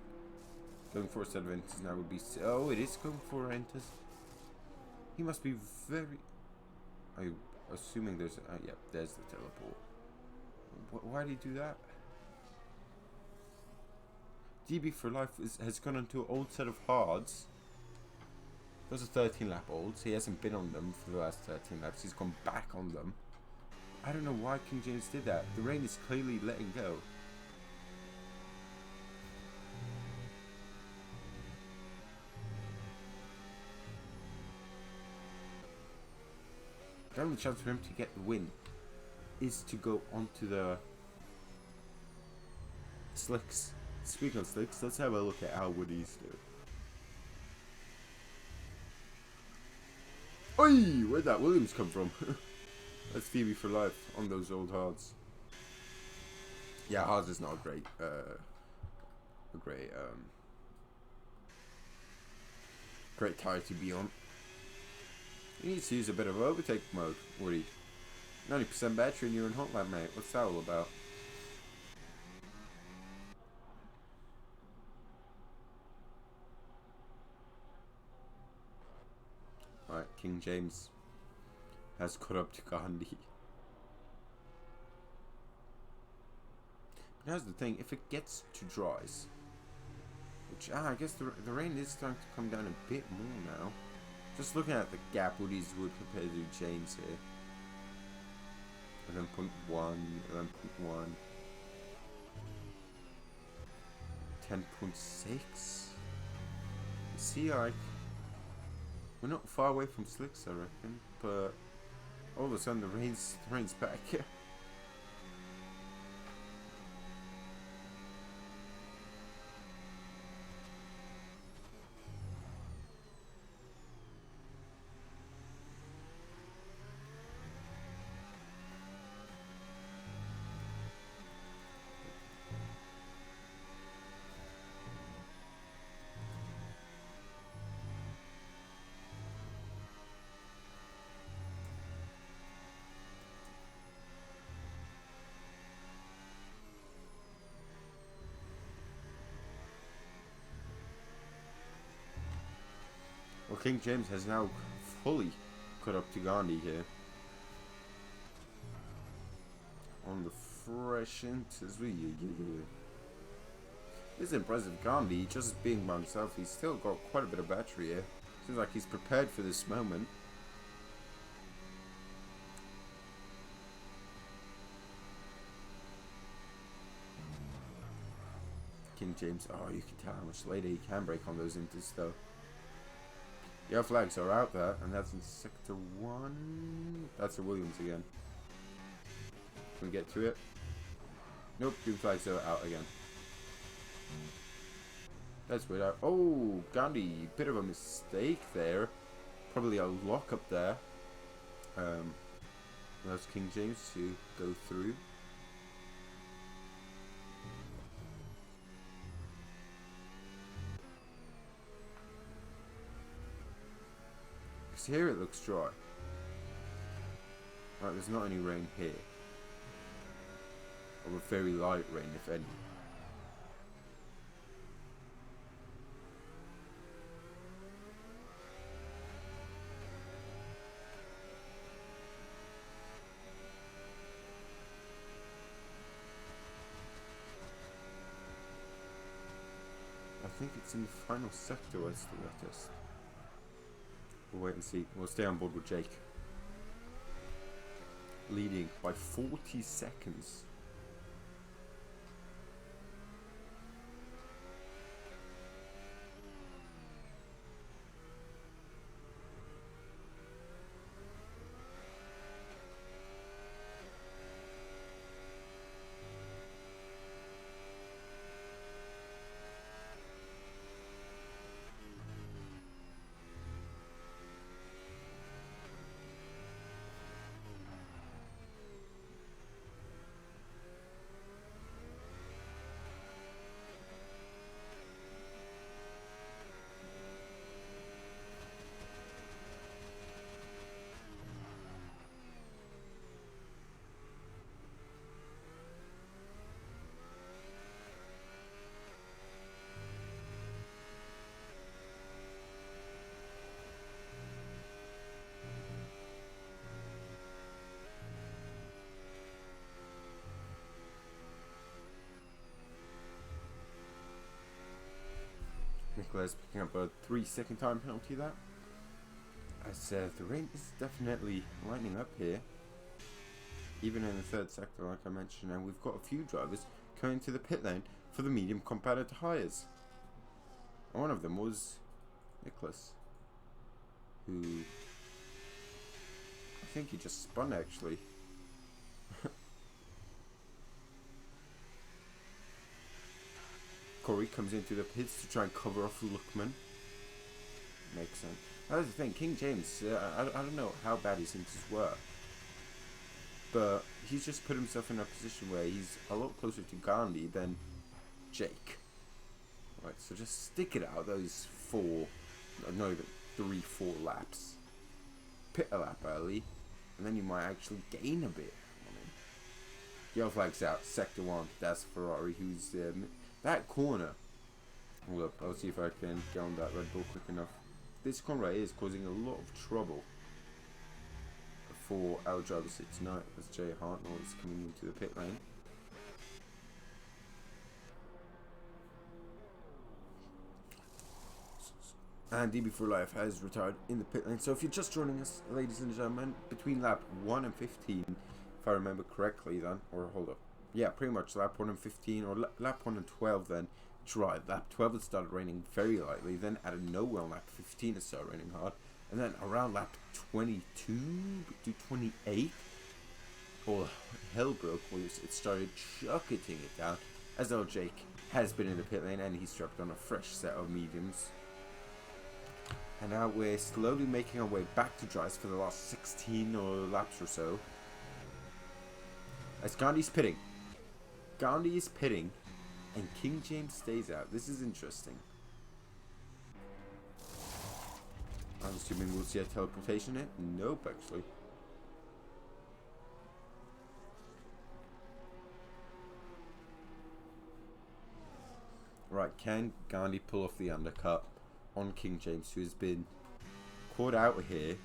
Going for a set of enters now would be... Oh, it is going for enters. He must be very... I'm assuming there's... yeah, there's the teleport. Why did he do that? DB for life has gone into an old set of hards. Those are 13 lap olds. He hasn't been on them for the last 13 laps. He's gone back on them. I don't know why King James did that. The rain is clearly letting go. The only chance for him to get the win is to go onto the slicks. Speaking of slicks, let's have a look at how Woody's do. Oi! Where'd that Williams come from? That's Phoebe for life on those old hards. Yeah, hards is not a great great tire to be on. You need to use a bit of overtake mode, Woody. 90% battery and you're in hot lap, mate. What's that all about? Alright, King James has caught up to Gandhi. But here's the thing, if it gets to dries, which, I guess the rain is starting to come down a bit more now. Just looking at the gap Woody's would compared to James here. 11.1, 11.1, 10.6. See, like, we're not far away from slicks, I reckon, but all of a sudden the rain's back. Well, King James has now fully caught up to Gandhi here. On the fresh enters. This is impressive. Gandhi, just being by himself, he's still got quite a bit of battery here. Seems like he's prepared for this moment. King James. Oh, you can tell how much later he can break on those inters though. Yellow flags are out there, and that's in sector 1. That's a Williams again. Can we get to it? Nope, green flags are out again. That's weird. Oh, Gandhi, bit of a mistake there. Probably a lock up there. Allows King James to go through. Because here it looks dry. Right, there's not any rain here. Or a very light rain, if any. I think it's in the final sector as the wettest. We'll wait and see. We'll stay on board with Jake. Leading by 40 seconds. Nicholas picking up a 3-second time penalty there. As the rain is definitely lightening up here. Even in the third sector, like I mentioned, and we've got a few drivers coming to the pit lane for the medium competitor hires. And one of them was Nicholas, who I think he just spun actually. Corey comes into the pits to try and cover off Luckman. Makes sense. That's the thing, King James, I don't know how bad his inters were, but he's just put himself in a position where he's a lot closer to Gandhi than Jake. Right, so just stick it out those 4, not even 3-4 laps. Pit a lap early, and then you might actually gain a bit. Yellow flag's out, sector 1, that's Ferrari, who's that corner. Hold up, I'll see if I can get on that Red Bull quick enough. This corner right here is causing a lot of trouble for our driver seat tonight as Jay Hartnell is coming into the pit lane. And DB4Life has retired in the pit lane. So if you're just joining us, ladies and gentlemen, between lap 1 and 15, if I remember correctly then, or hold up. Yeah, pretty much lap 1 and 15, or lap 1 and 12 then, dry. Lap 12 it started raining very lightly, then out of nowhere on lap 15 it started raining hard, and then around lap 22 to 28, all hell broke loose. It started chucketing it down, as though Jake has been in the pit lane and he's strapped on a fresh set of mediums. And now we're slowly making our way back to dries for the last 16 or laps or so. As Gandhi's pitting. Gandhi is pitting, and King James stays out. This is interesting. I'm assuming we'll see a teleportation hit. Nope, actually. Right, can Gandhi pull off the undercut on King James, who has been caught out here?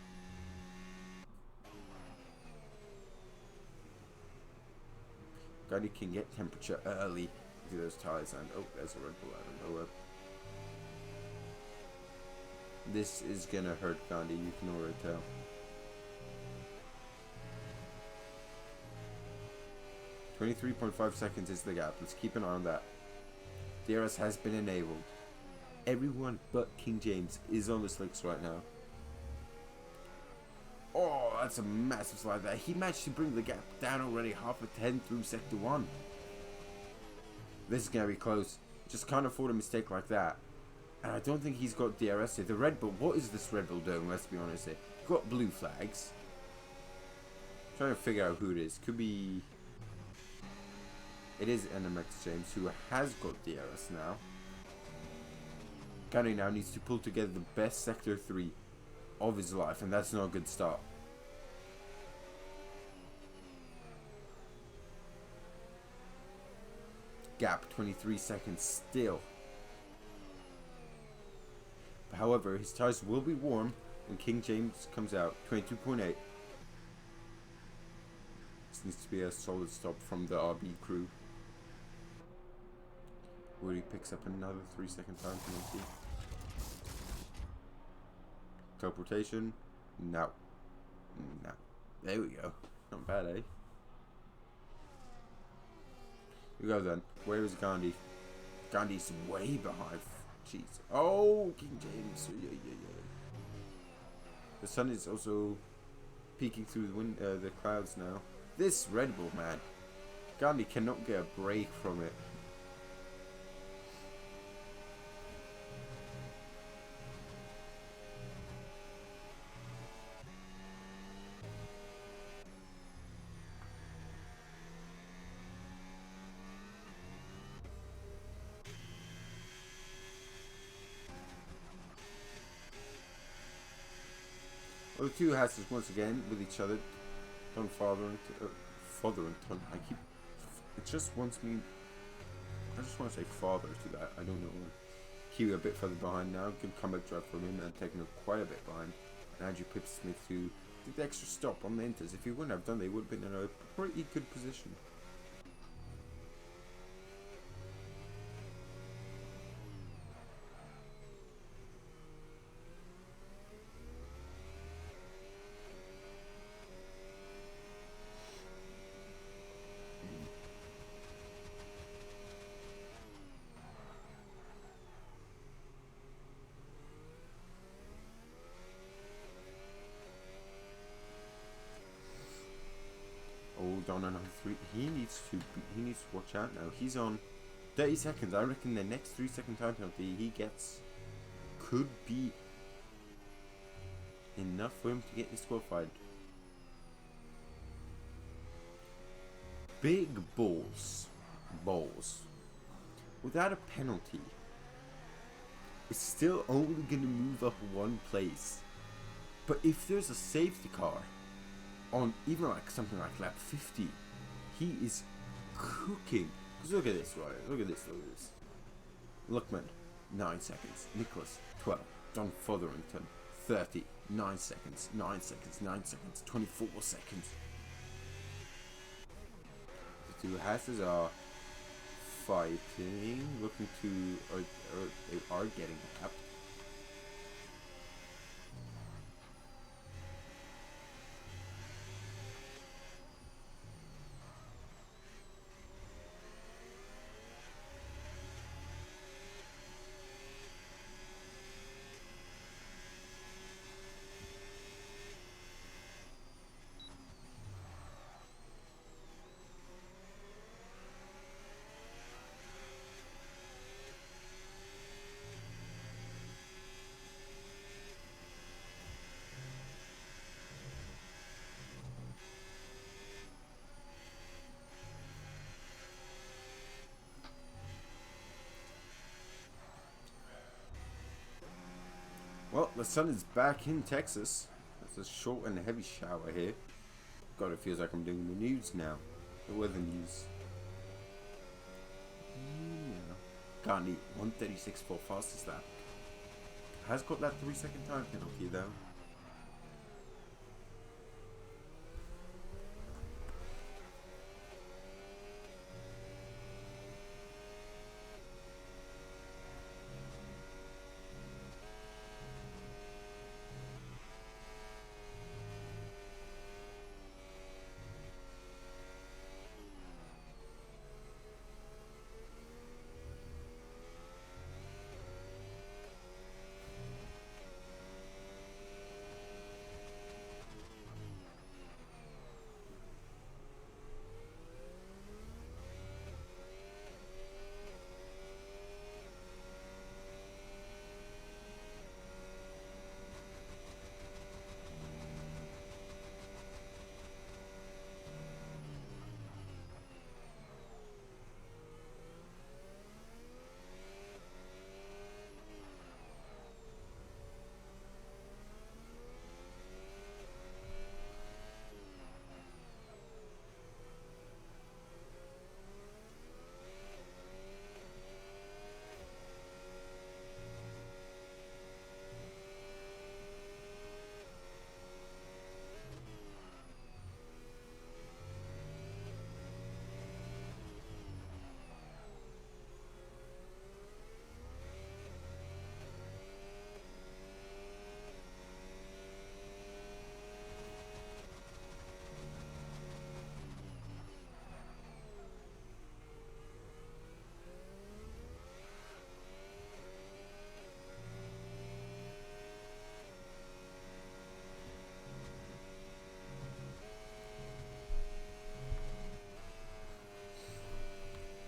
Gandhi can get temperature early into those tires, and oh, there's a Red Bull out of nowhere. This is gonna hurt Gandhi, you can already tell. .23.5 seconds is the gap. Let's keep an eye on that. DRS has been enabled. Everyone but King James is on the slicks right now. Oh, that's a massive slide there. He managed to bring the gap down already, half a 10 through sector 1. This is going to be close. Just can't afford a mistake like that. And I don't think he's got DRS here. The Red Bull, what is this Red Bull doing? Let's be honest here. Got blue flags. Trying to figure out who it is. Could be... It is NMX James, who has got DRS now. Gandhi now needs to pull together the best Sector 3 of his life, and that's not a good start. Gap 23 seconds still. However, his tires will be warm when King James comes out. 22.8. This needs to be a solid stop from the RB crew. Woody picks up another 3-second time penalty. Teleportation. No. No. There we go. Not bad, eh? We go then. Where is Gandhi? Gandhi's way behind. Jeez. Oh, King James. Yeah. The sun is also peeking through the clouds now. This Red Bull, man. Gandhi cannot get a break from it. Well, the two Hasses once again with each other. Don Fotherington. It just wants me. I just want to say father to that. I don't know. Kiwi a bit further behind now. Good comeback drive from him and taking up quite a bit behind. And Andrew Pipsmith who did the extra stop on the Inters. If he wouldn't have done, they would have been in a pretty good position. On another 3. He needs to watch out now. He's on 30 seconds. I reckon the next 3-second time penalty he gets could be enough for him to get disqualified. Big balls. Without a penalty, it's still only going to move up one place. But if there's a safety car on even like something like lap 50, he is cooking. Because look at this, right? Look at this. Luckman, 9 seconds. Nicholas, 12. Don Fotherington, 30. 9 seconds. 9 seconds. 9 seconds. 24 seconds. The two Hasses are fighting, looking to, or they are getting up. Well, the sun is back in Texas. It's a short and heavy shower here. God, it feels like I'm doing the news now. The weather news. Yeah. Gandhi, 1:36 for fastest lap. Has got that 3-second time penalty though.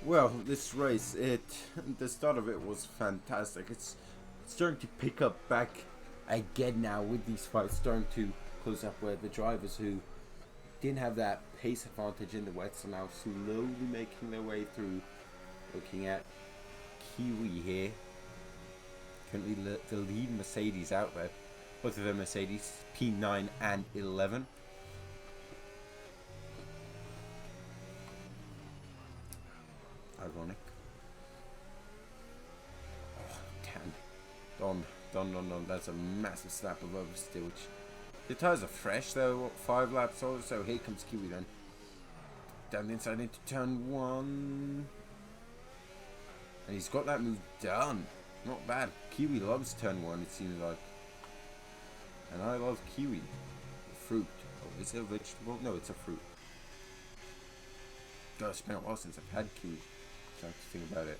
Well, this race, the start of it was fantastic. It's starting to pick up back again now with these fights starting to close up, where the drivers who didn't have that pace advantage in the wets are now slowly making their way through. Looking at Kiwi here, currently the lead Mercedes out there. Both of them Mercedes, P9 and 11. Ironic. Oh, damn. Don. That's a massive slap of oversteer, which the tyres are fresh though, what, 5 laps old, so here comes Kiwi then. Down the inside into turn 1. And he's got that move done. Not bad. Kiwi loves turn 1, it seems like. And I love kiwi. Fruit. Oh, is it a vegetable? No, it's a fruit. God, it's been a while since I've had kiwi. Trying to think about it.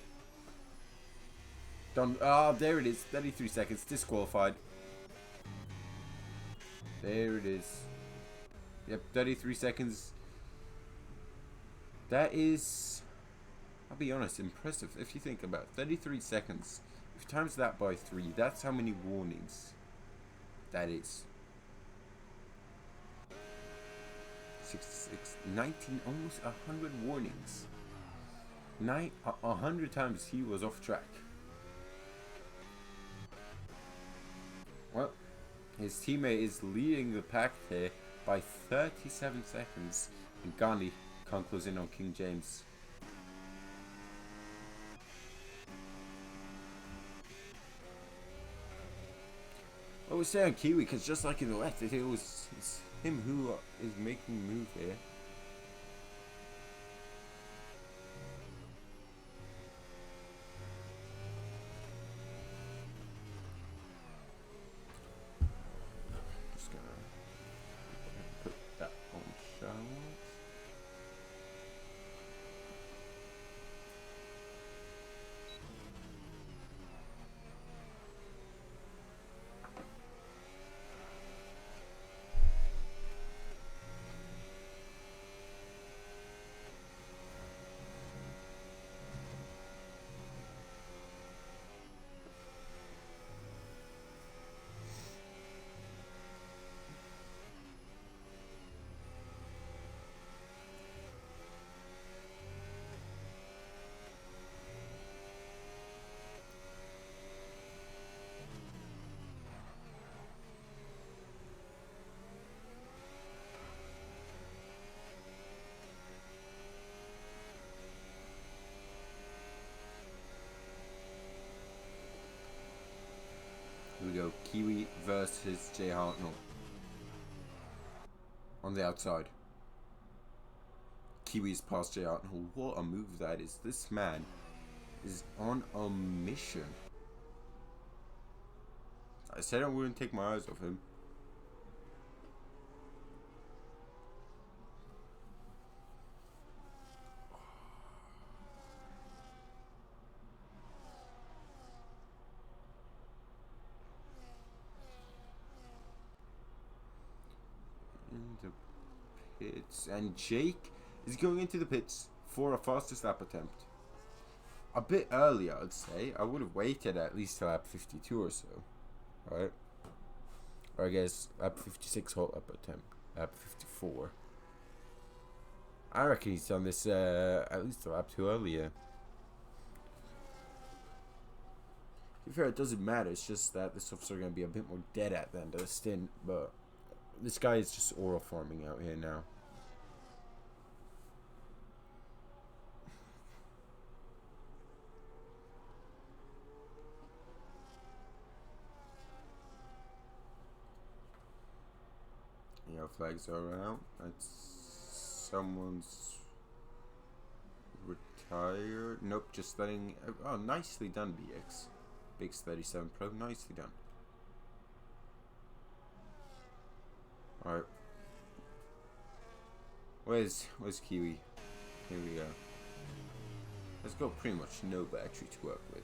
Done. Ah, there it is. 33 seconds. Disqualified. There it is. Yep, 33 seconds. That is, I'll be honest, impressive. If you think about it, 33 seconds. If you times that by 3, that's how many warnings that is. 66, 19, almost 100 warnings. 100 times he was off track. Well, his teammate is leading the pack here by 37 seconds, and Gandhi can't close in on King James. I was saying Kiwi because just like in the left, it's him who is making the move here. Just gonna put that on show. Here we go, Kiwi versus Jay Hartnell. On the outside. Kiwi's past Jay Hartnell. What a move that is. This man is on a mission. I said I wouldn't take my eyes off him. In the pits, and Jake is going into the pits for a fastest lap attempt. A bit earlier, I'd say. I would have waited at least till lap 52 or so, right? Or I guess lap 56 whole lap attempt, lap 54. I reckon he's done this at least a lap too earlier. To be fair, it doesn't matter. It's just that this officer are going to be a bit more dead at the end of the stint, but this guy is just oral farming out here now. Yellow flags are out. That's someone's retired. Nope, just letting. Oh, nicely done, BX. Biggs 37 Pro, nicely done. Alright. Where's Kiwi? Here we go. Let's go pretty much no battery to work with.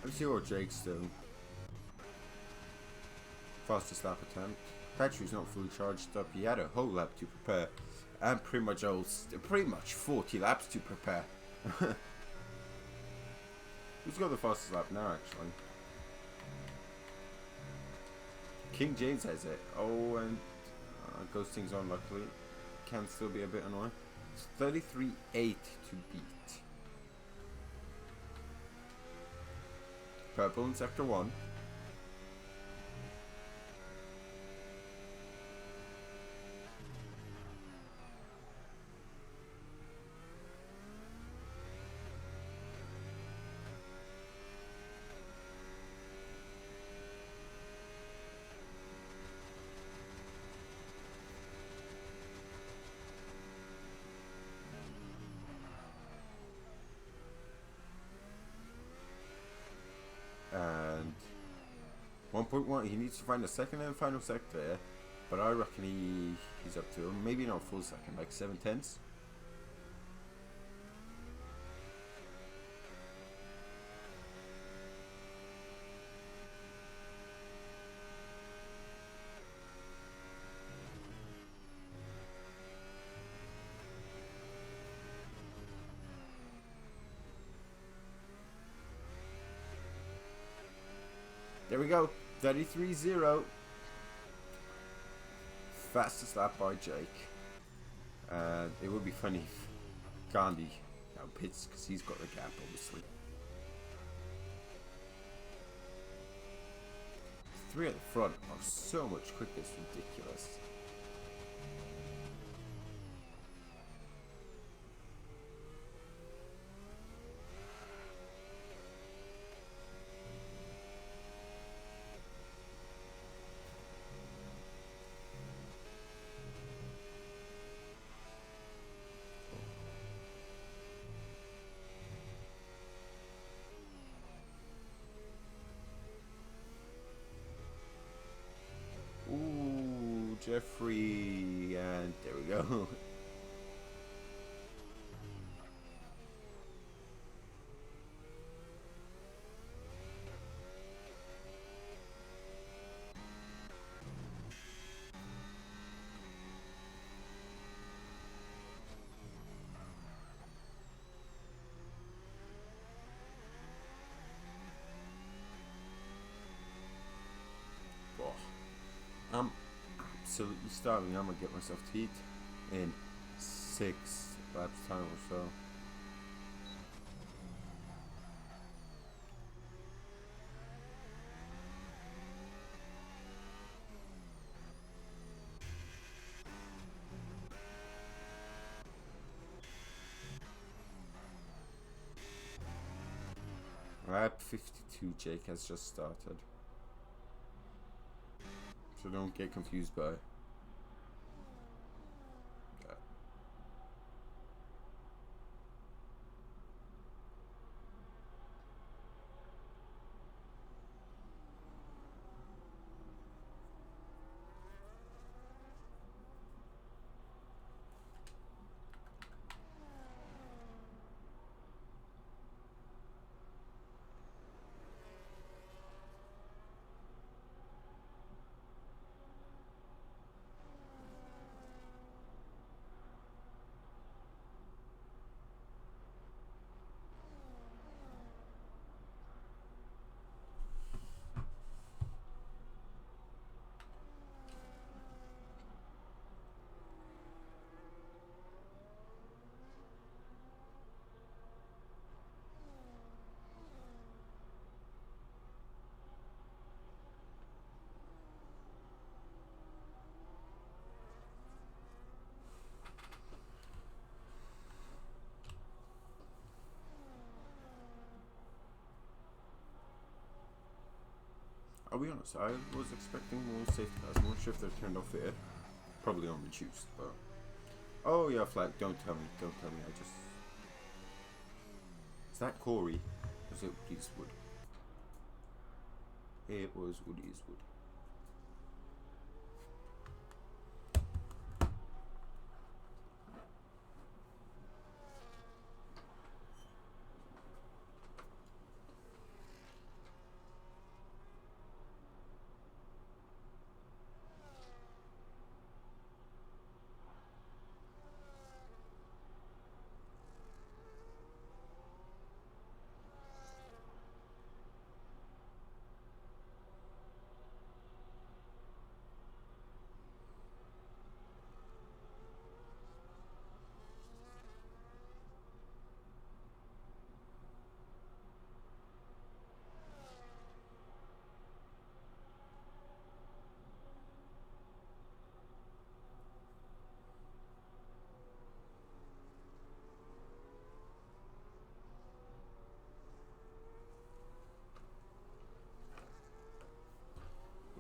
Let's see what Jake's doing. Fastest lap attempt. Battery's not fully charged up. He had a whole lap to prepare, and pretty much 40 laps to prepare. Who's got the fastest lap now, actually? King James has it. Oh, and ghosting's on, luckily. Can still be a bit annoying. It's 33.8 to beat. Purple in sector 1. And 1.1, he needs to find a second and final sector, but I reckon he's up to maybe not full second, like 7/10. There we go, 33.0. Fastest lap by Jake. It would be funny if Gandhi now pits because he's got the gap, obviously. 3 at the front are so much quicker, it's ridiculous. Ooh, Jeffrey, and there we go. I'm absolutely starving. I'm gonna get myself to eat in 6 laps time or so. Lap 52, Jake has just started. So don't get confused by that. I'll be honest, I was expecting more safety cars. I'm not sure if they're turned off here. Probably on reduced, but... Oh yeah, flag, don't tell me, I just... Is that Corey? Or was it Woody Eastwood? It was Woody Eastwood.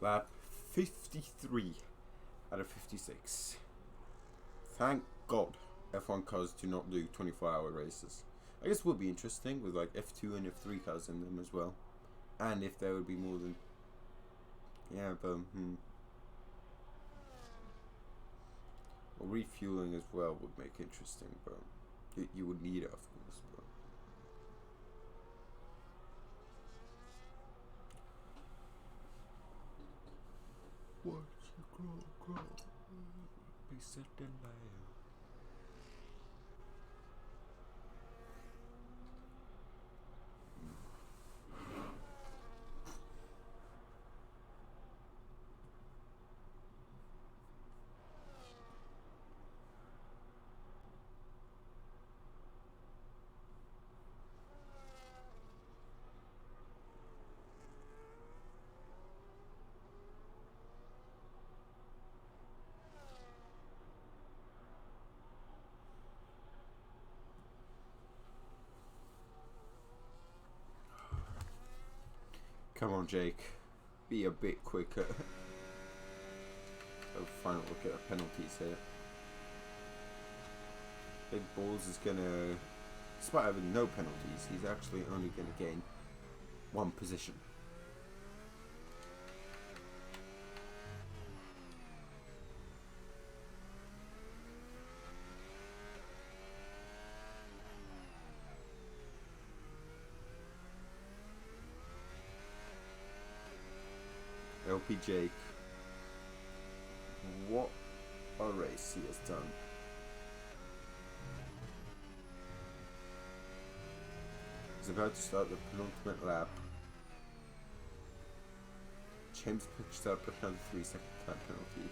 Lap 53 out of 56. Thank God F1 cars do not do 24-hour races. I guess it would be interesting with like F2 and F3 cars in them as well. And if there would be more than... Yeah, but... Well, refueling as well would make it interesting, but... You would need it, of course, but... Watch you grow, be set in life. Come on, Jake. Be a bit quicker. Oh, final look at the penalties here. Big Balls is gonna, despite having no penalties, he's actually only gonna gain 1 position. LP Jake, what a race he has done. He's about to start the penultimate lap. James pitched up another 3-second time penalty.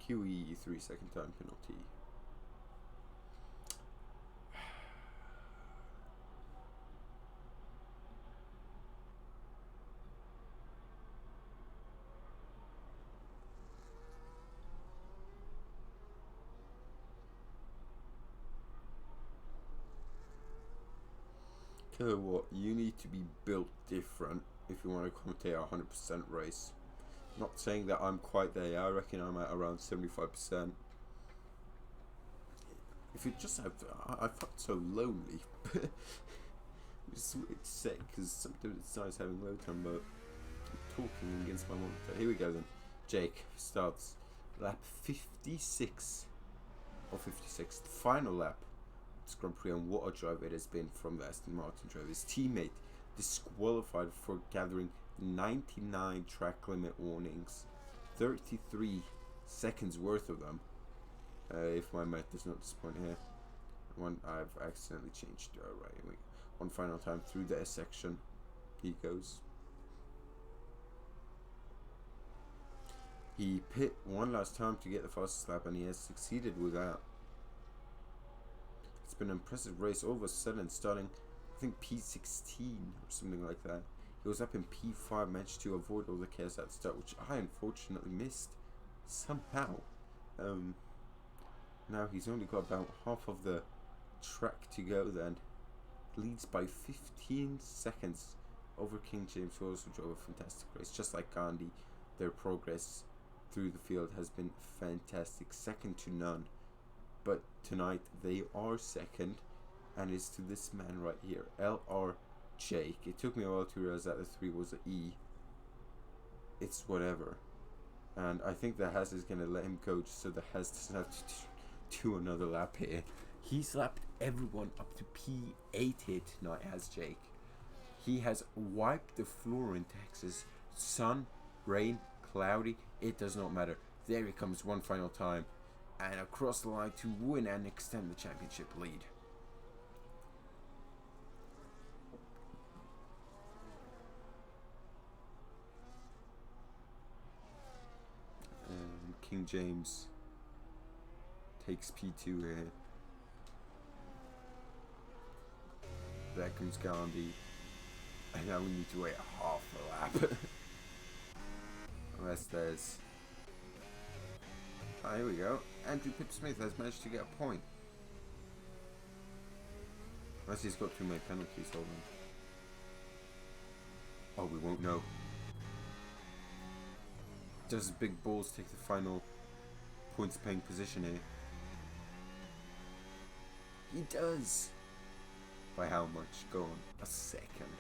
QE 3-second time penalty. Tell you what, you need to be built different if you want to commentate a 100% race. Not saying that I'm quite there. I reckon I'm at around 75%. If you just have, I felt so lonely. It's weird to say because sometimes it's nice having low time, but I'm talking against my monitor. Here we go then. Jake starts lap 56 or 56, the final lap. This Grand Prix, and what a drive it has been from the Aston Martin driver. His teammate disqualified for gathering 99 track limit warnings, 33 seconds worth of them. If my math does not disappoint here. I've accidentally changed. Right, one final time through the S section. He goes. He pit one last time to get the fastest lap, and he has succeeded with that. It's been an impressive race. All of a sudden, starting, I think P16 or something like that. He was up in P5, managed to avoid all the chaos at the start, which I unfortunately missed somehow. Now he's only got about half of the track to go then. Leads by 15 seconds over King James, who also drove a fantastic race. Just like Gandhi, their progress through the field has been fantastic, second to none. But tonight they are second, and it's to this man right here, LR Jake. It took me a while to realize that the 3 was an E. It's whatever. And I think the Haas is going to let him go just so the Haas doesn't have to do another lap here. He slapped everyone up to P8 here tonight, has Jake. He has wiped the floor in Texas. Sun, rain, cloudy, it does not matter. There he comes one final time, and across the line to win and extend the championship lead. And King James takes P2 here. There comes Gandhi. And now we need to wait half a lap. Unless there's... Oh, here we go. Andrew Pip-Smith has managed to get a point. Unless he's got too many penalties, hold on. Oh, we won't know. Does Big Balls take the final points paying position here? He does! By how much? Go on. A second.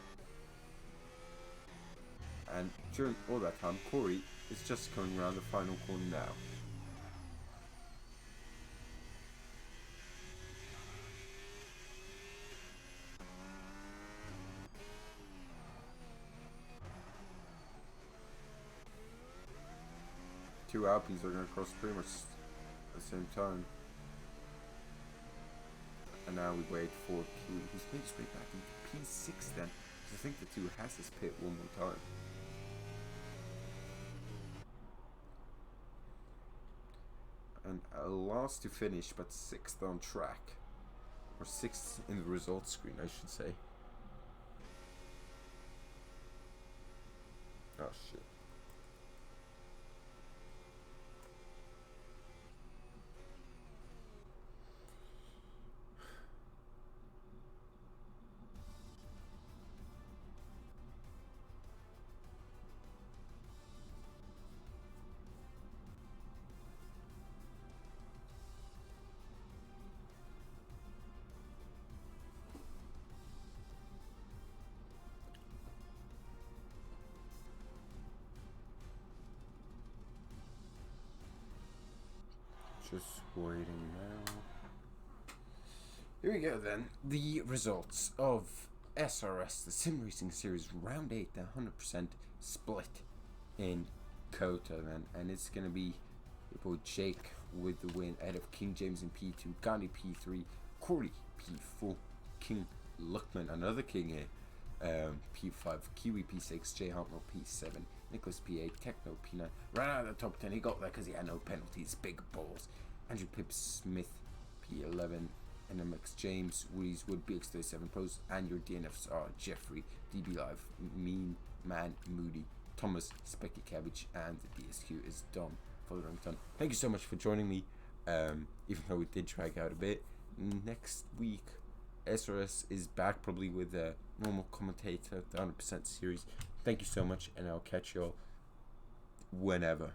And during all that time, Corey is just coming around the final corner now. Two Alpines are going to cross pretty much at the same time. And now we wait for Kiwi, who's made straight back into P6 then. I think the two has this pit one more time. And last to finish, but 6th on track. Or 6th in the results screen, I should say. Oh shit. Just waiting now. Here we go then. The results of SRS, the Sim Racing Series Round 8, the 100% split in COTA then. And it's going to be your boy Jake with the win out of King James in P2, Gandhi P3, Corey P4, King Luckman, another King here, P5, Kiwi P6, Jay Huntnell P7, Nicholas P8, Techno P9, ran out of the top 10. He got there because he had no penalties, big balls. Andrew Pip-Smith P11, NMX James, Woody's Wood BX37 Pros, and your DNFs are Jeffrey, DB Live, Mean Man Moody, Thomas, Specky Cabbage, and the DSQ is Dom Fotherington. Thank you so much for joining me, even though we did drag out a bit. Next week, SRS is back probably with a normal commentator, the 100% series. Thank you so much, and I'll catch you all whenever.